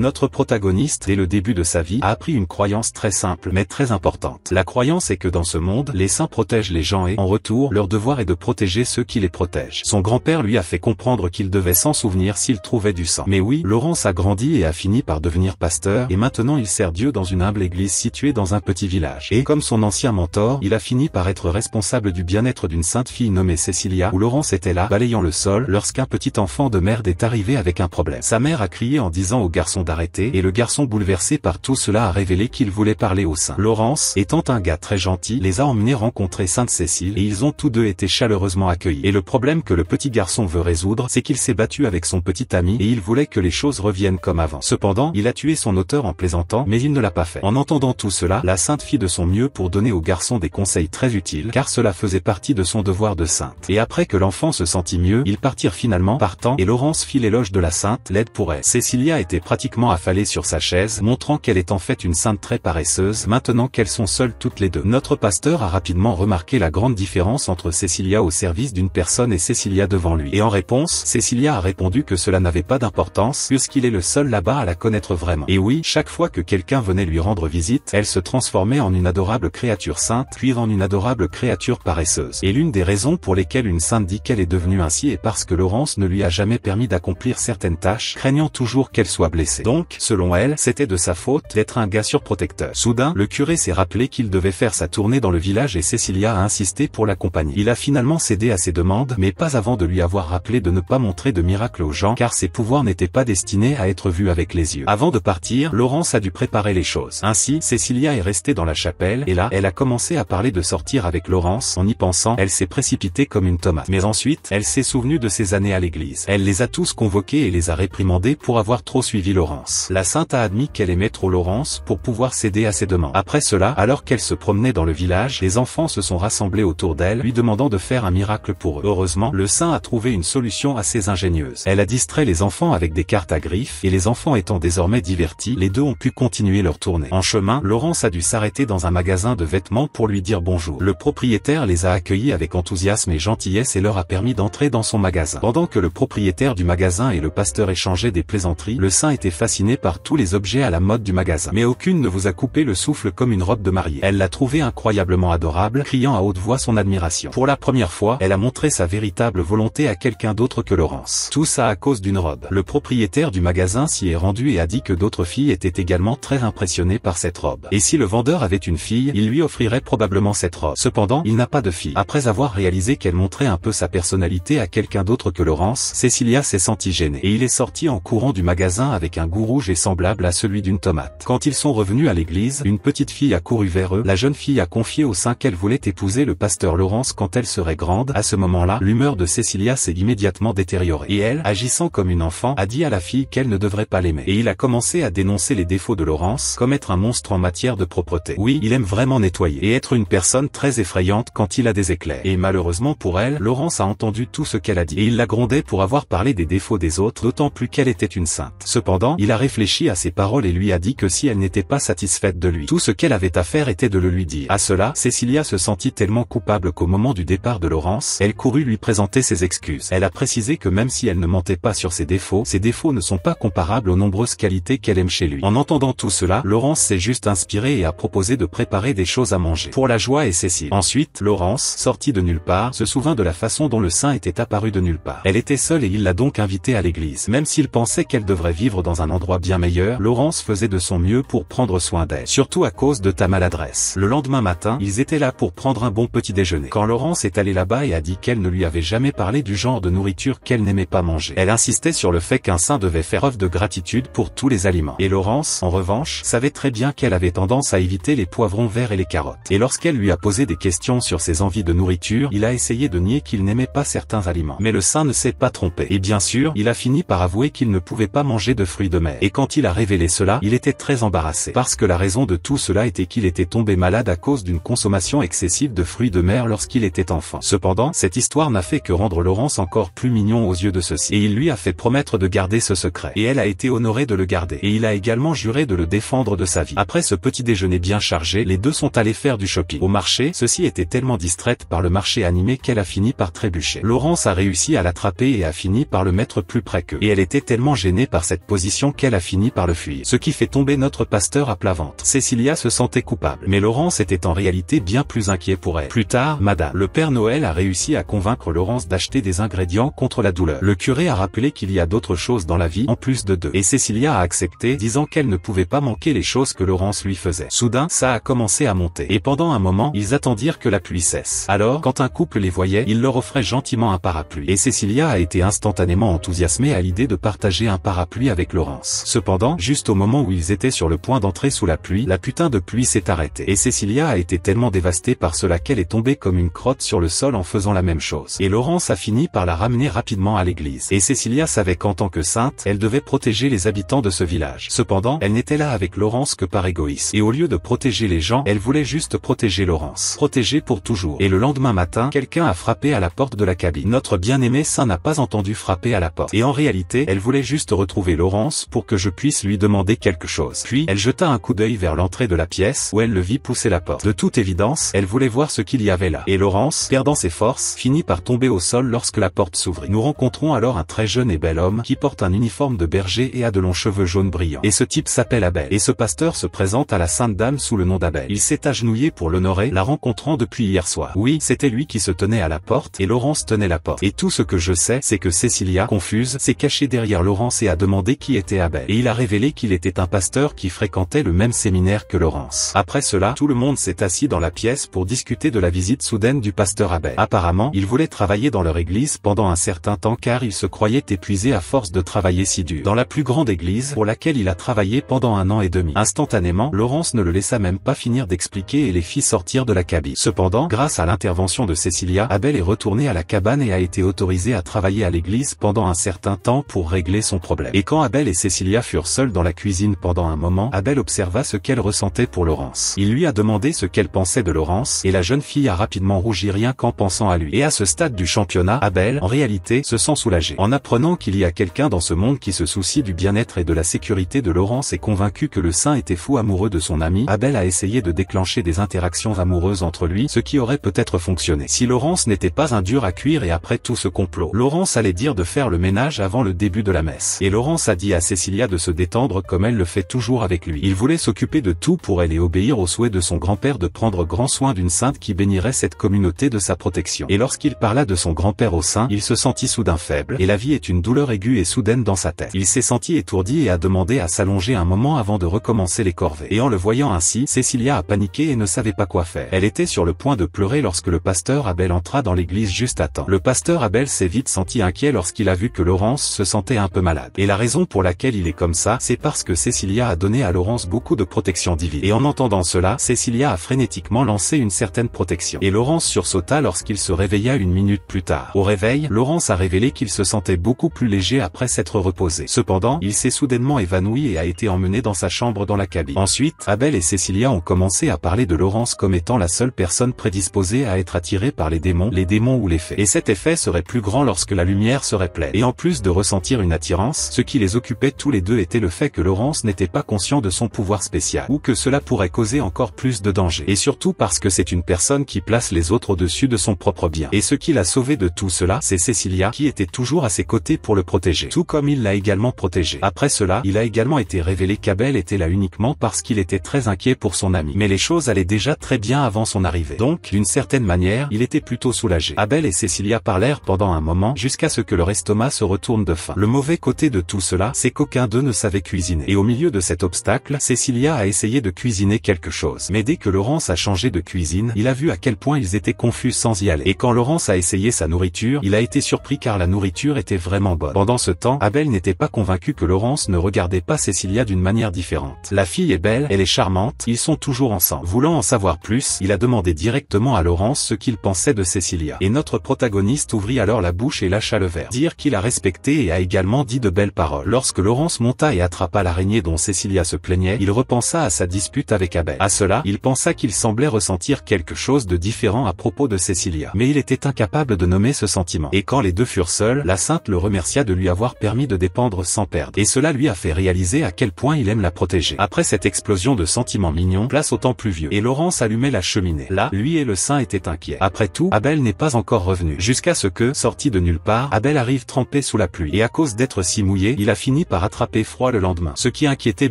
Notre protagoniste, dès le début de sa vie, a appris une croyance très simple mais très importante. La croyance est que dans ce monde, les saints protègent les gens et, en retour, leur devoir est de protéger ceux qui les protègent. Son grand-père lui a fait comprendre qu'il devait s'en souvenir s'il trouvait du sang. Mais oui, Laurence a grandi et a fini par devenir pasteur, et maintenant il sert Dieu dans une humble église située dans un petit village. Et, comme son ancien mentor, il a fini par être responsable du bien-être d'une sainte fille nommée Cécilia, où Laurence était là, balayant le sol, lorsqu'un petit enfant de merde est arrivé avec un problème. Sa mère a crié en disant au garçon d'arrêter, et le garçon, bouleversé par tout cela, a révélé qu'il voulait parler au saint. Laurence, étant un gars très gentil, les a emmenés rencontrer sainte Cécile, et ils ont tous deux été chaleureusement accueillis. Et le problème que le petit garçon veut résoudre, c'est qu'il s'est battu avec son petit ami, et il voulait que les choses reviennent comme avant. Cependant, il a tué son auteur en plaisantant, mais il ne l'a pas fait. En entendant tout cela, la sainte fit de son mieux pour donner au garçon des conseils très utiles, car cela faisait partie de son devoir de sainte. Et après que l'enfant se sentit mieux, ils partirent finalement, partant, et Laurence fit l'éloge de la sainte, l'aide pour elle. Cécilia était pratiquement affalée sur sa chaise, montrant qu'elle est en fait une sainte très paresseuse, maintenant qu'elles sont seules toutes les deux. Notre pasteur a rapidement remarqué la grande différence entre Cécilia au service d'une personne et Cécilia devant lui. Et en réponse, Cécilia a répondu que cela n'avait pas d'importance, puisqu'il est le seul là-bas à la connaître vraiment. Et oui, chaque fois que quelqu'un venait lui rendre visite, elle se transformait en une adorable créature sainte, puis en une adorable créature paresseuse. Et l'une des raisons pour lesquelles une sainte dit qu'elle est devenue ainsi est parce que Laurence ne lui a jamais permis d'accomplir certaines tâches, craignant toujours qu'elle soit blessée. Donc, selon elle, c'était de sa faute d'être un gars surprotecteur. Soudain, le curé s'est rappelé qu'il devait faire sa tournée dans le village et Cécilia a insisté pour l'accompagner. Il a finalement cédé à ses demandes, mais pas avant de lui avoir rappelé de ne pas montrer de miracles aux gens, car ses pouvoirs n'étaient pas destinés à être vus avec les yeux. Avant de partir, Laurence a dû préparer les choses. Ainsi, Cécilia est restée dans la chapelle, et là, elle a commencé à parler de sortir avec Laurence. En y pensant, elle s'est précipitée comme une tomate. Mais ensuite, elle s'est souvenue de ses années à l'église. Elle les a tous convoqués et les a réprimandés pour avoir trop suivi Laurence. La sainte a admis qu'elle aimait trop Laurence pour pouvoir céder à ses demandes. Après cela, alors qu'elle se promenait dans le village, les enfants se sont rassemblés autour d'elle, lui demandant de faire un miracle pour eux. Heureusement, le saint a trouvé une solution assez ingénieuse. Elle a distrait les enfants avec des cartes à griffes, et les enfants étant désormais divertis, les deux ont pu continuer leur tournée. En chemin, Laurence a dû s'arrêter dans un magasin de vêtements pour lui dire bonjour. Le propriétaire les a accueillis avec enthousiasme et gentillesse et leur a permis d'entrer dans son magasin. Pendant que le propriétaire du magasin et le pasteur échangeaient des plaisanteries, le saint était fasciné par tous les objets à la mode du magasin. Mais aucune ne vous a coupé le souffle comme une robe de mariée. Elle l'a trouvée incroyablement adorable, criant à haute voix son admiration. Pour la première fois, elle a montré sa véritable volonté à quelqu'un d'autre que Laurence. Tout ça à cause d'une robe. Le propriétaire du magasin s'y est rendu et a dit que d'autres filles étaient également très impressionnées par cette robe. Et si le vendeur avait une fille, il lui offrirait probablement cette robe. Cependant, il n'a pas de fille. Après avoir réalisé qu'elle montrait un peu sa personnalité à quelqu'un d'autre que Laurence, Cécilia s'est sentie gênée. Et il est sorti en courant du magasin avec un goût rouge et semblable à celui d'une tomate. Quand ils sont revenus à l'église, une petite fille a couru vers eux. La jeune fille a confié au saint qu'elle voulait épouser le pasteur Laurence quand elle serait grande. À ce moment-là, l'humeur de Cécilia s'est immédiatement détériorée. Et elle, agissant comme une enfant, a dit à la fille qu'elle ne devrait pas l'aimer. Et il a commencé à dénoncer les défauts de Laurence, comme être un monstre en matière de propreté. Oui, il aime vraiment nettoyer, et être une personne très effrayante quand il a des éclairs. Et malheureusement pour elle, Laurence a entendu tout ce qu'elle a dit. Et il la grondait pour avoir parlé des défauts des autres, d'autant plus qu'elle était une sainte. Cependant, il a réfléchi à ses paroles et lui a dit que si elle n'était pas satisfaite de lui, tout ce qu'elle avait à faire était de le lui dire. À cela, Cécilia se sentit tellement coupable qu'au moment du départ de Laurence, elle courut lui présenter ses excuses. Elle a précisé que même si elle ne mentait pas sur ses défauts ne sont pas comparables aux nombreuses qualités qu'elle aime chez lui. En entendant tout cela, Laurence s'est juste inspirée et a proposé de préparer des choses à manger pour la joie et Cécile. Ensuite, Laurence, sortie de nulle part, se souvint de la façon dont le saint était apparu de nulle part. Elle était seule et il l'a donc invitée à l'église. Même s'il pensait qu'elle devrait vivre dans un endroit bien meilleur, Laurence faisait de son mieux pour prendre soin d'elle, surtout à cause de ta maladresse. Le lendemain matin, ils étaient là pour prendre un bon petit déjeuner. Quand Laurence est allée là-bas et a dit qu'elle ne lui avait jamais parlé du genre de nourriture qu'elle n'aimait pas manger, elle insistait sur le fait qu'un saint devait faire preuve de gratitude pour tous les aliments. Et Laurence, en revanche, savait très bien qu'elle avait tendance à éviter les poivrons verts et les carottes. Et lorsqu'elle lui a posé des questions sur ses envies de nourriture, il a essayé de nier qu'il n'aimait pas certains aliments. Mais le saint ne s'est pas trompé. Et bien sûr, il a fini par avouer qu'il ne pouvait pas manger de fruits de mer. Et quand il a révélé cela, il était très embarrassé. Parce que la raison de tout cela était qu'il était tombé malade à cause d'une consommation excessive de fruits de mer lorsqu'il était enfant. Cependant, cette histoire n'a fait que rendre Laurence encore plus mignon aux yeux de ceux-ci. Et il lui a fait promettre de garder ce secret. Et elle a été honorée de le garder. Et il a également juré de le défendre de sa vie. Après ce petit déjeuner bien chargé, les deux sont allés faire du shopping. Au marché, ceci était tellement distraite par le marché animé qu'elle a fini par trébucher. Laurence a réussi à l'attraper et a fini par le mettre plus près qu'eux. Et elle était tellement gênée par cette position conclusion qu'elle a fini par le fuir. Ce qui fait tomber notre pasteur à plat ventre. Cécilia se sentait coupable. Mais Laurence était en réalité bien plus inquiet pour elle. Plus tard, Madame le Père Noël a réussi à convaincre Laurence d'acheter des ingrédients contre la douleur. Le curé a rappelé qu'il y a d'autres choses dans la vie en plus de deux. Et Cécilia a accepté, disant qu'elle ne pouvait pas manquer les choses que Laurence lui faisait. Soudain, ça a commencé à monter. Et pendant un moment, ils attendirent que la pluie cesse. Alors, quand un couple les voyait, il leur offrait gentiment un parapluie. Et Cécilia a été instantanément enthousiasmée à l'idée de partager un parapluie avec Laurence. Cependant, juste au moment où ils étaient sur le point d'entrer sous la pluie, la putain de pluie s'est arrêtée. Et Cécilia a été tellement dévastée par cela qu'elle est tombée comme une crotte sur le sol en faisant la même chose. Et Laurence a fini par la ramener rapidement à l'église. Et Cécilia savait qu'en tant que sainte, elle devait protéger les habitants de ce village. Cependant, elle n'était là avec Laurence que par égoïsme. Et au lieu de protéger les gens, elle voulait juste protéger Laurence. Protéger pour toujours. Et le lendemain matin, quelqu'un a frappé à la porte de la cabine. Notre bien-aimé saint n'a pas entendu frapper à la porte. Et en réalité, elle voulait juste retrouver Laurence pour que je puisse lui demander quelque chose. Puis, elle jeta un coup d'œil vers l'entrée de la pièce où elle le vit pousser la porte. De toute évidence, elle voulait voir ce qu'il y avait là. Et Laurence, perdant ses forces, finit par tomber au sol lorsque la porte s'ouvrit. Nous rencontrons alors un très jeune et bel homme qui porte un uniforme de berger et a de longs cheveux jaunes brillants. Et ce type s'appelle Abel. Et ce pasteur se présente à la Sainte Dame sous le nom d'Abel. Il s'est agenouillé pour l'honorer, la rencontrant depuis hier soir. Oui, c'était lui qui se tenait à la porte et Laurence tenait la porte. Et tout ce que je sais, c'est que Cécilia, confuse, s'est cachée derrière Laurence et a demandé qui était Abel. Et il a révélé qu'il était un pasteur qui fréquentait le même séminaire que Laurence. Après cela, tout le monde s'est assis dans la pièce pour discuter de la visite soudaine du pasteur Abel. Apparemment, il voulait travailler dans leur église pendant un certain temps car il se croyait épuisé à force de travailler si dur. Dans la plus grande église, pour laquelle il a travaillé pendant 1 an et demi. Instantanément, Laurence ne le laissa même pas finir d'expliquer et les fit sortir de la cabine. Cependant, grâce à l'intervention de Cécilia, Abel est retourné à la cabane et a été autorisé à travailler à l'église pendant un certain temps pour régler son problème. Et quand Abel et Cécilia furent seuls dans la cuisine pendant un moment, Abel observa ce qu'elle ressentait pour Laurence. Il lui a demandé ce qu'elle pensait de Laurence, et la jeune fille a rapidement rougi rien qu'en pensant à lui. Et à ce stade du championnat, Abel, en réalité, se sent soulagé. En apprenant qu'il y a quelqu'un dans ce monde qui se soucie du bien-être et de la sécurité de Laurence et convaincu que le saint était fou amoureux de son ami, Abel a essayé de déclencher des interactions amoureuses entre lui, ce qui aurait peut-être fonctionné. Si Laurence n'était pas un dur à cuire et après tout ce complot, Laurence allait dire de faire le ménage avant le début de la messe. Et Laurence a dit à Cécilia de se détendre comme elle le fait toujours avec lui. Il voulait s'occuper de tout pour elle et obéir au souhait de son grand-père de prendre grand soin d'une sainte qui bénirait cette communauté de sa protection. Et lorsqu'il parla de son grand-père au saint, il se sentit soudain faible, et la vie est une douleur aiguë et soudaine dans sa tête. Il s'est senti étourdi et a demandé à s'allonger un moment avant de recommencer les corvées. Et en le voyant ainsi, Cécilia a paniqué et ne savait pas quoi faire. Elle était sur le point de pleurer lorsque le pasteur Abel entra dans l'église juste à temps. Le pasteur Abel s'est vite senti inquiet lorsqu'il a vu que Laurence se sentait un peu malade. Et la raison pour laquelle il est comme ça, c'est parce que Cécilia a donné à Laurence beaucoup de protection divine. Et en entendant cela, Cécilia a frénétiquement lancé une certaine protection. Et Laurence sursauta lorsqu'il se réveilla 1 minute plus tard. Au réveil, Laurence a révélé qu'il se sentait beaucoup plus léger après s'être reposé. Cependant, il s'est soudainement évanoui et a été emmené dans sa chambre dans la cabine. Ensuite, Abel et Cécilia ont commencé à parler de Laurence comme étant la seule personne prédisposée à être attirée par les démons ou les fées. Et cet effet serait plus grand lorsque la lumière serait pleine. Et en plus de ressentir une attirance, ce qui les occupait tous les deux était le fait que Laurence n'était pas conscient de son pouvoir spécial, ou que cela pourrait causer encore plus de danger. Et surtout parce que c'est une personne qui place les autres au-dessus de son propre bien. Et ce qui l'a sauvé de tout cela, c'est Cécilia qui était toujours à ses côtés pour le protéger. Tout comme il l'a également protégé. Après cela, il a également été révélé qu'Abel était là uniquement parce qu'il était très inquiet pour son ami. Mais les choses allaient déjà très bien avant son arrivée. Donc, d'une certaine manière, il était plutôt soulagé. Abel et Cécilia parlèrent pendant un moment jusqu'à ce que leur estomac se retourne de faim. Le mauvais côté de tout cela, c'est qu'aucun d'eux ne savait cuisiner. Et au milieu de cet obstacle, Cécilia a essayé de cuisiner quelque chose. Mais dès que Laurence a changé de cuisine, il a vu à quel point ils étaient confus sans y aller. Et quand Laurence a essayé sa nourriture, il a été surpris car la nourriture était vraiment bonne. Pendant ce temps, Abel n'était pas convaincu que Laurence ne regardait pas Cécilia d'une manière différente. La fille est belle, elle est charmante, ils sont toujours ensemble. Voulant en savoir plus, il a demandé directement à Laurence ce qu'il pensait de Cécilia. Et notre protagoniste ouvrit alors la bouche et lâcha le verre. Dire qu'il a respecté et a également dit de belles paroles. Lorsque Laurence monta et attrapa l'araignée dont Cécilia se plaignait, il repensa à sa dispute avec Abel. À cela, il pensa qu'il semblait ressentir quelque chose de différent à propos de Cécilia. Mais il était incapable de nommer ce sentiment. Et quand les deux furent seuls, la sainte le remercia de lui avoir permis de dépendre sans perdre. Et cela lui a fait réaliser à quel point il aime la protéger. Après cette explosion de sentiments mignons, place au temps pluvieux. Et Laurence allumait la cheminée. Là, lui et le saint étaient inquiets. Après tout, Abel n'est pas encore revenu. Jusqu'à ce que, sorti de nulle part, Abel arrive trempé sous la pluie. Et à cause d'être si mouillé, il a fini par par attraper froid le lendemain, ce qui inquiétait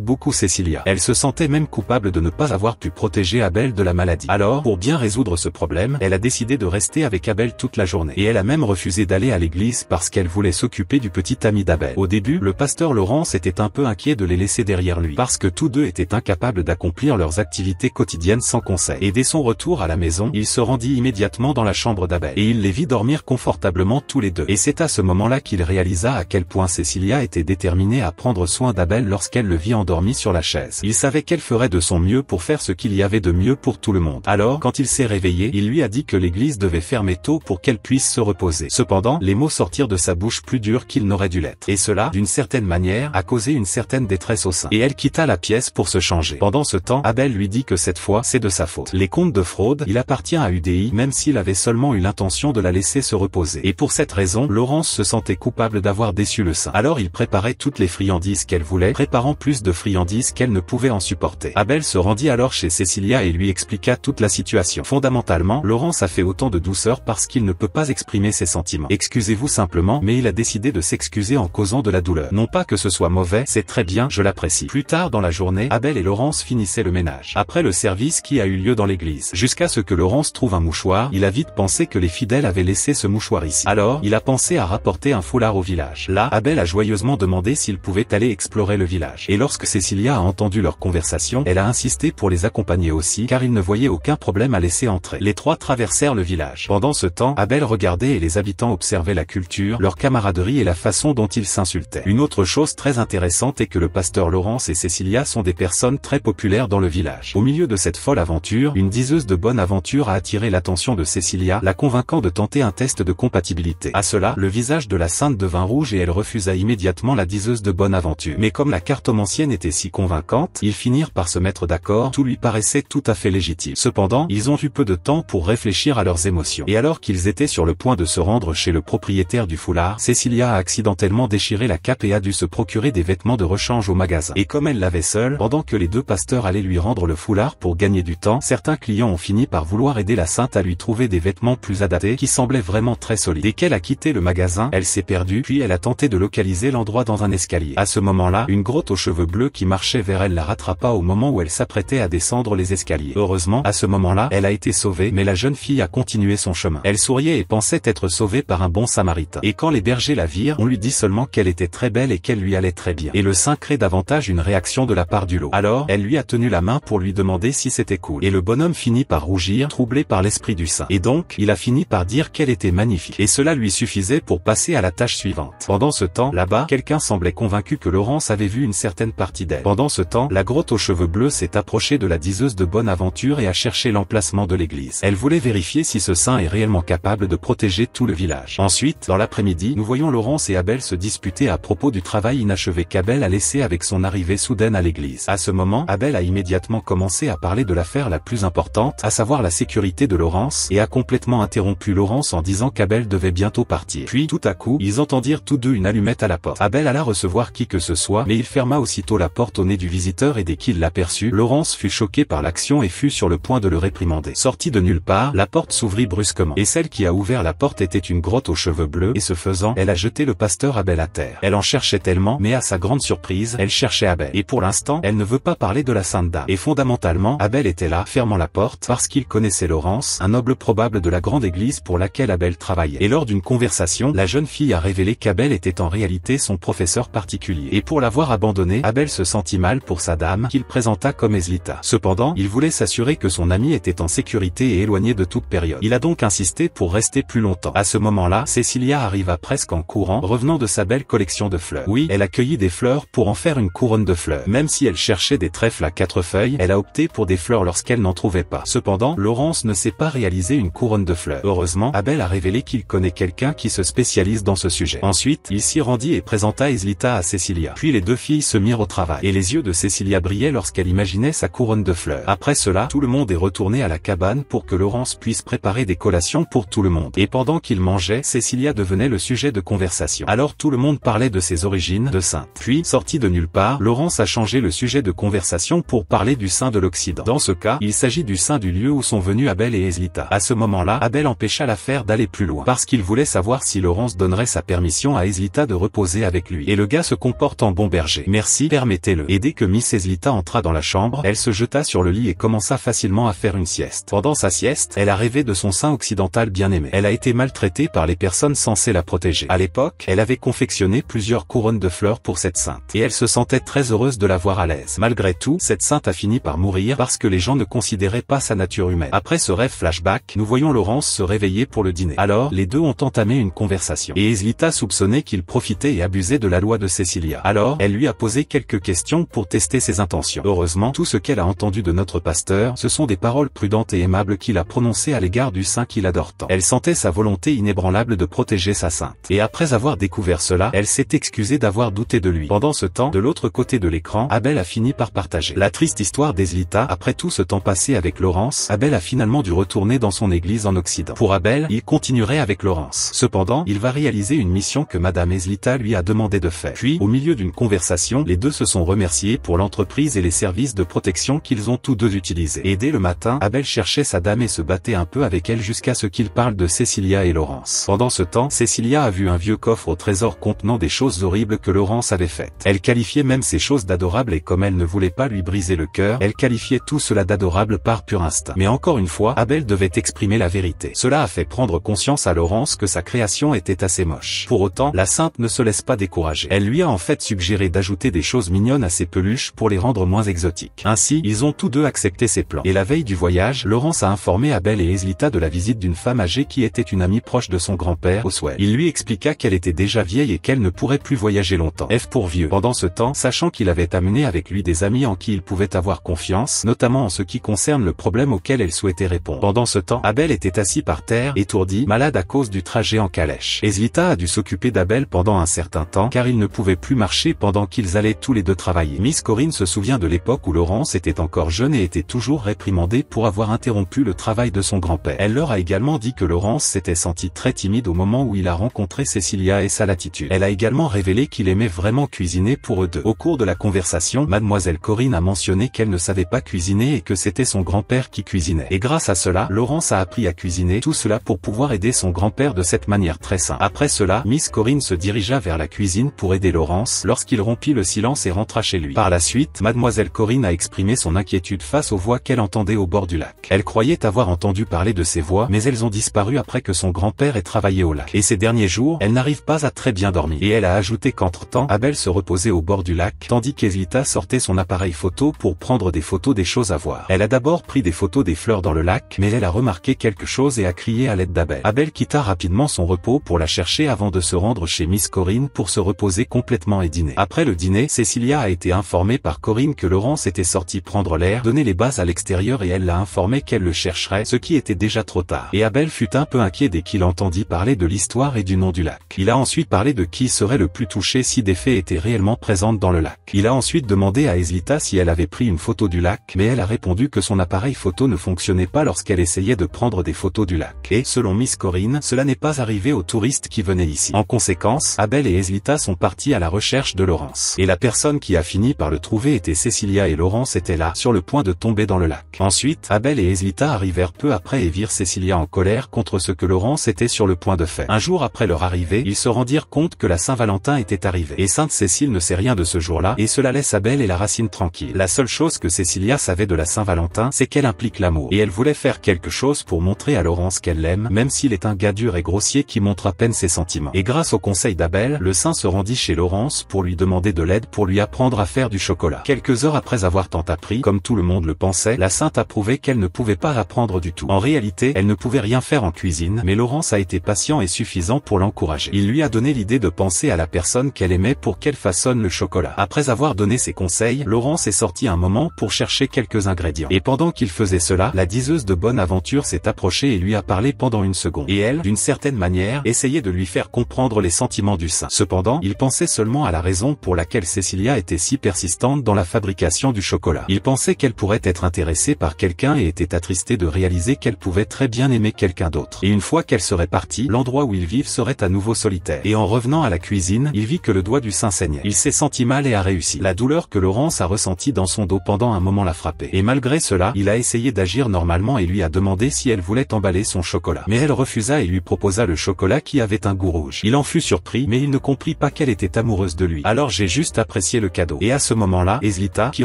beaucoup Cecilia. Elle se sentait même coupable de ne pas avoir pu protéger Abel de la maladie. Alors, pour bien résoudre ce problème, elle a décidé de rester avec Abel toute la journée. Et elle a même refusé d'aller à l'église parce qu'elle voulait s'occuper du petit ami d'Abel. Au début, le pasteur Laurence était un peu inquiet de les laisser derrière lui, parce que tous deux étaient incapables d'accomplir leurs activités quotidiennes sans conseil. Et dès son retour à la maison, il se rendit immédiatement dans la chambre d'Abel. Et il les vit dormir confortablement tous les deux. Et c'est à ce moment-là qu'il réalisa à quel point Cecilia était déterminée à prendre soin d'Abel lorsqu'elle le vit endormi sur la chaise. Il savait qu'elle ferait de son mieux pour faire ce qu'il y avait de mieux pour tout le monde. Alors, quand il s'est réveillé, il lui a dit que l'église devait fermer tôt pour qu'elle puisse se reposer. Cependant, les mots sortirent de sa bouche plus durs qu'ils n'auraient dû l'être. Et cela, d'une certaine manière, a causé une certaine détresse au sein. Et elle quitta la pièce pour se changer. Pendant ce temps, Abel lui dit que cette fois, c'est de sa faute. Les comptes de fraude, il appartient à UDI, même s'il avait seulement eu l'intention de la laisser se reposer. Et pour cette raison, Laurence se sentait coupable d'avoir déçu le saint. Alors il préparait toutes les friandises qu'elle voulait, préparant plus de friandises qu'elle ne pouvait en supporter. Abel se rendit alors chez Cecilia et lui expliqua toute la situation. Fondamentalement, Laurence a fait autant de douceur parce qu'il ne peut pas exprimer ses sentiments. Excusez-vous simplement, mais il a décidé de s'excuser en causant de la douleur. Non pas que ce soit mauvais, c'est très bien, je l'apprécie. Plus tard dans la journée, Abel et Laurence finissaient le ménage. Après le service qui a eu lieu dans l'église, jusqu'à ce que Laurence trouve un mouchoir, il a vite pensé que les fidèles avaient laissé ce mouchoir ici. Alors, il a pensé à rapporter un foulard au village. Là, Abel a joyeusement demandé s'il pouvait aller explorer le village. Et lorsque Cecilia a entendu leur conversation, elle a insisté pour les accompagner aussi, car il ne voyait aucun problème à laisser entrer. Les trois traversèrent le village. Pendant ce temps, Abel regardait et les habitants observaient la culture, leur camaraderie et la façon dont ils s'insultaient. Une autre chose très intéressante est que le pasteur Laurence et Cecilia sont des personnes très populaires dans le village. Au milieu de cette folle aventure, une diseuse de bonne aventure a attiré l'attention de Cecilia, la convainquant de tenter un test de compatibilité. À cela, le visage de la sainte devint rouge et elle refusa immédiatement la diseuse de bonne aventure. Mais comme la cartomancienne était si convaincante, ils finirent par se mettre d'accord, tout lui paraissait tout à fait légitime. Cependant, ils ont eu peu de temps pour réfléchir à leurs émotions. Et alors qu'ils étaient sur le point de se rendre chez le propriétaire du foulard, Cecilia a accidentellement déchiré la cape et a dû se procurer des vêtements de rechange au magasin. Et comme elle l'avait seule, pendant que les deux pasteurs allaient lui rendre le foulard pour gagner du temps, certains clients ont fini par vouloir aider la sainte à lui trouver des vêtements plus adaptés qui semblaient vraiment très solides. Dès qu'elle a quitté le magasin, elle s'est perdue, puis elle a tenté de localiser l'endroit dans un escalier. À ce moment-là, une grotte aux cheveux bleus qui marchait vers elle la rattrapa au moment où elle s'apprêtait à descendre les escaliers. Heureusement, à ce moment-là, elle a été sauvée, mais la jeune fille a continué son chemin. Elle souriait et pensait être sauvée par un bon samaritain. Et quand les bergers la virent, on lui dit seulement qu'elle était très belle et qu'elle lui allait très bien. Et le saint crée davantage une réaction de la part du lot. Alors, elle lui a tenu la main pour lui demander si c'était cool. Et le bonhomme finit par rougir, troublé par l'esprit du saint. Et donc, il a fini par dire qu'elle était magnifique. Et cela lui suffisait pour passer à la tâche suivante. Pendant ce temps, là-bas, quelqu'un semblait convaincu que Laurence avait vu une certaine partie d'elle. Pendant ce temps, la grotte aux cheveux bleus s'est approchée de la diseuse de bonne aventure et a cherché l'emplacement de l'église. Elle voulait vérifier si ce saint est réellement capable de protéger tout le village. Ensuite, dans l'après-midi, nous voyons Laurence et Abel se disputer à propos du travail inachevé qu'Abel a laissé avec son arrivée soudaine à l'église. À ce moment, Abel a immédiatement commencé à parler de l'affaire la plus importante, à savoir la sécurité de Laurence, et a complètement interrompu Laurence en disant qu'Abel devait bientôt partir. Puis, tout à coup, ils entendirent tous deux une allumette à la porte. Abel alla recevoir qui que ce soit, mais il ferma aussitôt la porte au nez du visiteur et dès qu'il l'aperçut, Laurence fut choquée par l'action et fut sur le point de le réprimander. Sortie de nulle part, la porte s'ouvrit brusquement. Et celle qui a ouvert la porte était une grotte aux cheveux bleus, et ce faisant, elle a jeté le pasteur Abel à terre. Elle en cherchait tellement, mais à sa grande surprise, elle cherchait Abel. Et pour l'instant, elle ne veut pas parler de la sainte dame. Et fondamentalement, Abel était là, fermant la porte, parce qu'il connaissait Laurence, un noble probable de la grande église pour laquelle Abel travaillait. Et lors d'une conversation, la jeune fille a révélé qu'Abel était en réalité son professeur particulier. Et pour l'avoir abandonné, Abel se sentit mal pour sa dame, qu'il présenta comme Eslita. Cependant, il voulait s'assurer que son ami était en sécurité et éloigné de toute période. Il a donc insisté pour rester plus longtemps. À ce moment-là, Cecilia arriva presque en courant, revenant de sa belle collection de fleurs. Oui, elle a cueilli des fleurs pour en faire une couronne de fleurs. Même si elle cherchait des trèfles à 4 feuilles, elle a opté pour des fleurs lorsqu'elle n'en trouvait pas. Cependant, Laurence ne sait pas réaliser une couronne de fleurs. Heureusement, Abel a révélé qu'il connaît quelqu'un qui se spécialise dans ce sujet. Ensuite, il s'y rendit et présenta Eslita à Cecilia. Puis les deux filles se mirent au travail. Et les yeux de Cecilia brillaient lorsqu'elle imaginait sa couronne de fleurs. Après cela, tout le monde est retourné à la cabane pour que Laurence puisse préparer des collations pour tout le monde. Et pendant qu'ils mangeaient, Cecilia devenait le sujet de conversation. Alors tout le monde parlait de ses origines de sainte. Puis, sortie de nulle part, Laurence a changé le sujet de conversation pour parler du saint de l'Occident. Dans ce cas, il s'agit du saint du lieu où sont venus Abel et Eslita. À ce moment-là, Abel empêcha l'affaire d'aller plus loin, parce qu'il voulait savoir si Laurence donnerait sa permission à Eslita de reposer avec lui. Et le gars Cécilia se comporte en bon berger. Merci, permettez-le. Et dès que Miss Eslita entra dans la chambre, elle se jeta sur le lit et commença facilement à faire une sieste. Pendant sa sieste, elle a rêvé de son sein occidental bien-aimé. Elle a été maltraitée par les personnes censées la protéger. À l'époque, elle avait confectionné plusieurs couronnes de fleurs pour cette sainte. Et elle se sentait très heureuse de la voir à l'aise. Malgré tout, cette sainte a fini par mourir parce que les gens ne considéraient pas sa nature humaine. Après ce rêve flashback, nous voyons Laurence se réveiller pour le dîner. Alors, les deux ont entamé une conversation. Et Eslita soupçonnait qu'il profitait et abusait de la loi de Cécilia. Alors, elle lui a posé quelques questions pour tester ses intentions. Heureusement, tout ce qu'elle a entendu de notre pasteur, ce sont des paroles prudentes et aimables qu'il a prononcées à l'égard du saint qu'il adore tant. Elle sentait sa volonté inébranlable de protéger sa sainte. Et après avoir découvert cela, elle s'est excusée d'avoir douté de lui. Pendant ce temps, de l'autre côté de l'écran, Abel a fini par partager la triste histoire d'Eslita. Après tout ce temps passé avec Laurence, Abel a finalement dû retourner dans son église en Occident. Pour Abel, il continuerait avec Laurence. Cependant, il va réaliser une mission que Madame Eslita lui a demandé de faire. Puis, au milieu d'une conversation, les deux se sont remerciés pour l'entreprise et les services de protection qu'ils ont tous deux utilisés. Et dès le matin, Abel cherchait sa dame et se battait un peu avec elle jusqu'à ce qu'il parle de Cécilia et Laurence. Pendant ce temps, Cécilia a vu un vieux coffre au trésor contenant des choses horribles que Laurence avait faites. Elle qualifiait même ces choses d'adorables et comme elle ne voulait pas lui briser le cœur, elle qualifiait tout cela d'adorable par pur instinct. Mais encore une fois, Abel devait exprimer la vérité. Cela a fait prendre conscience à Laurence que sa création était assez moche. Pour autant, la sainte ne se laisse pas décourager. Elle lui a en fait suggéré d'ajouter des choses mignonnes à ses peluches pour les rendre moins exotiques. Ainsi, ils ont tous deux accepté ses plans. Et la veille du voyage, Laurence a informé Abel et Eslita de la visite d'une femme âgée qui était une amie proche de son grand-père, Oswald. Il lui expliqua qu'elle était déjà vieille et qu'elle ne pourrait plus voyager longtemps. F pour vieux. Pendant ce temps, sachant qu'il avait amené avec lui des amis en qui il pouvait avoir confiance, notamment en ce qui concerne le problème auquel elle souhaitait répondre. Pendant ce temps, Abel était assis par terre, étourdi, malade à cause du trajet en calèche. Eslita a dû s'occuper d'Abel pendant un certain temps car il ne pouvait plus marcher pendant qu'ils allaient tous les deux travailler. Miss Corinne se souvient de l'époque où Laurence était encore jeune et était toujours réprimandée pour avoir interrompu le travail de son grand-père. Elle leur a également dit que Laurence s'était senti très timide au moment où il a rencontré Cécilia et sa latitude. Elle a également révélé qu'il aimait vraiment cuisiner pour eux deux. Au cours de la conversation, Mademoiselle Corinne a mentionné qu'elle ne savait pas cuisiner et que c'était son grand-père qui cuisinait. Et grâce à cela, Laurence a appris à cuisiner, tout cela pour pouvoir aider son grand-père de cette manière très simple. Après cela, Miss Corinne se dirigea vers la cuisine pour aider Laurence lorsqu'il rompit le silence et rentra chez lui. Par la suite, Mademoiselle Corinne a exprimé son inquiétude face aux voix qu'elle entendait au bord du lac. Elle croyait avoir entendu parler de ces voix, mais elles ont disparu après que son grand-père ait travaillé au lac. Et ces derniers jours, elle n'arrive pas à très bien dormir. Et elle a ajouté qu'entre-temps, Abel se reposait au bord du lac, tandis qu'Eslita sortait son appareil photo pour prendre des photos des choses à voir. Elle a d'abord pris des photos des fleurs dans le lac, mais elle a remarqué quelque chose et a crié à l'aide d'Abel. Abel quitta rapidement son repos pour la chercher avant de se rendre chez Miss Corinne pour se reposer complètement et dîner. Après le dîner, Cécilia a été informée par Corinne que Laurence était sortie prendre l'air, donner les bases à l'extérieur et elle l'a informé qu'elle le chercherait, ce qui était déjà trop tard. Et Abel fut un peu inquiet dès qu'il entendit parler de l'histoire et du nom du lac. Il a ensuite parlé de qui serait le plus touché si des fées étaient réellement présentes dans le lac. Il a ensuite demandé à Eslita si elle avait pris une photo du lac, mais elle a répondu que son appareil photo ne fonctionnait pas lorsqu'elle essayait de prendre des photos du lac. Et, selon Miss Corinne, cela n'est pas arrivé aux touristes qui venaient ici. En conséquence, Abel et Eslita sont partis à la recherche de Laurence. Et la personne qui a fini par le trouver était Cécilia et Laurence était là, sur le point de tomber dans le lac. Ensuite, Abel et Eslita arrivèrent peu après et virent Cécilia en colère contre ce que Laurence était sur le point de faire. Un jour après leur arrivée, ils se rendirent compte que la Saint-Valentin était arrivée. Et Sainte Cécile ne sait rien de ce jour-là, et cela laisse Abel et la Racine tranquilles. La seule chose que Cécilia savait de la Saint-Valentin, c'est qu'elle implique l'amour. Et elle voulait faire quelque chose pour montrer à Laurence qu'elle l'aime, même s'il est un gars dur et grossier qui montre à peine ses sentiments. Et grâce au conseil d'Abel, le saint se rendit chez Laurence pour lui demander de l'aide pour lui apprendre à faire du chocolat. Quelques heures après avoir tant appris, comme tout le monde le pensait, la sainte a prouvé qu'elle ne pouvait pas apprendre du tout. En réalité, elle ne pouvait rien faire en cuisine, mais Laurence a été patient et suffisant pour l'encourager. Il lui a donné l'idée de penser à la personne qu'elle aimait pour qu'elle façonne le chocolat. Après avoir donné ses conseils, Laurence est sortie un moment pour chercher quelques ingrédients. Et pendant qu'il faisait cela, la diseuse de bonne aventure s'est approchée et lui a parlé pendant une seconde. Et elle, d'une certaine manière, essayait de lui faire comprendre les sentiments du saint. Cependant, il pensait seulement à la raison pour laquelle Cécilia était si persistante dans la fabrication du chocolat. Il pensait qu'elle pourrait être intéressée par quelqu'un et était attristé de réaliser qu'elle pouvait très bien aimer quelqu'un d'autre. Et une fois qu'elle serait partie, l'endroit où ils vivent serait à nouveau solitaire. Et en revenant à la cuisine, il vit que le doigt du saint saignait. Il s'est senti mal et a réussi. La douleur que Laurence a ressentie dans son dos pendant un moment l'a frappé. Et malgré cela, il a essayé d'agir normalement et lui a demandé si elle voulait emballer son chocolat. Mais elle refusa et lui proposa le chocolat qui avait un goût rouge. Il en fut surpris, mais il ne comprit pas quelle était était amoureuse de lui. Alors j'ai juste apprécié le cadeau. Et à ce moment-là, Eslita, qui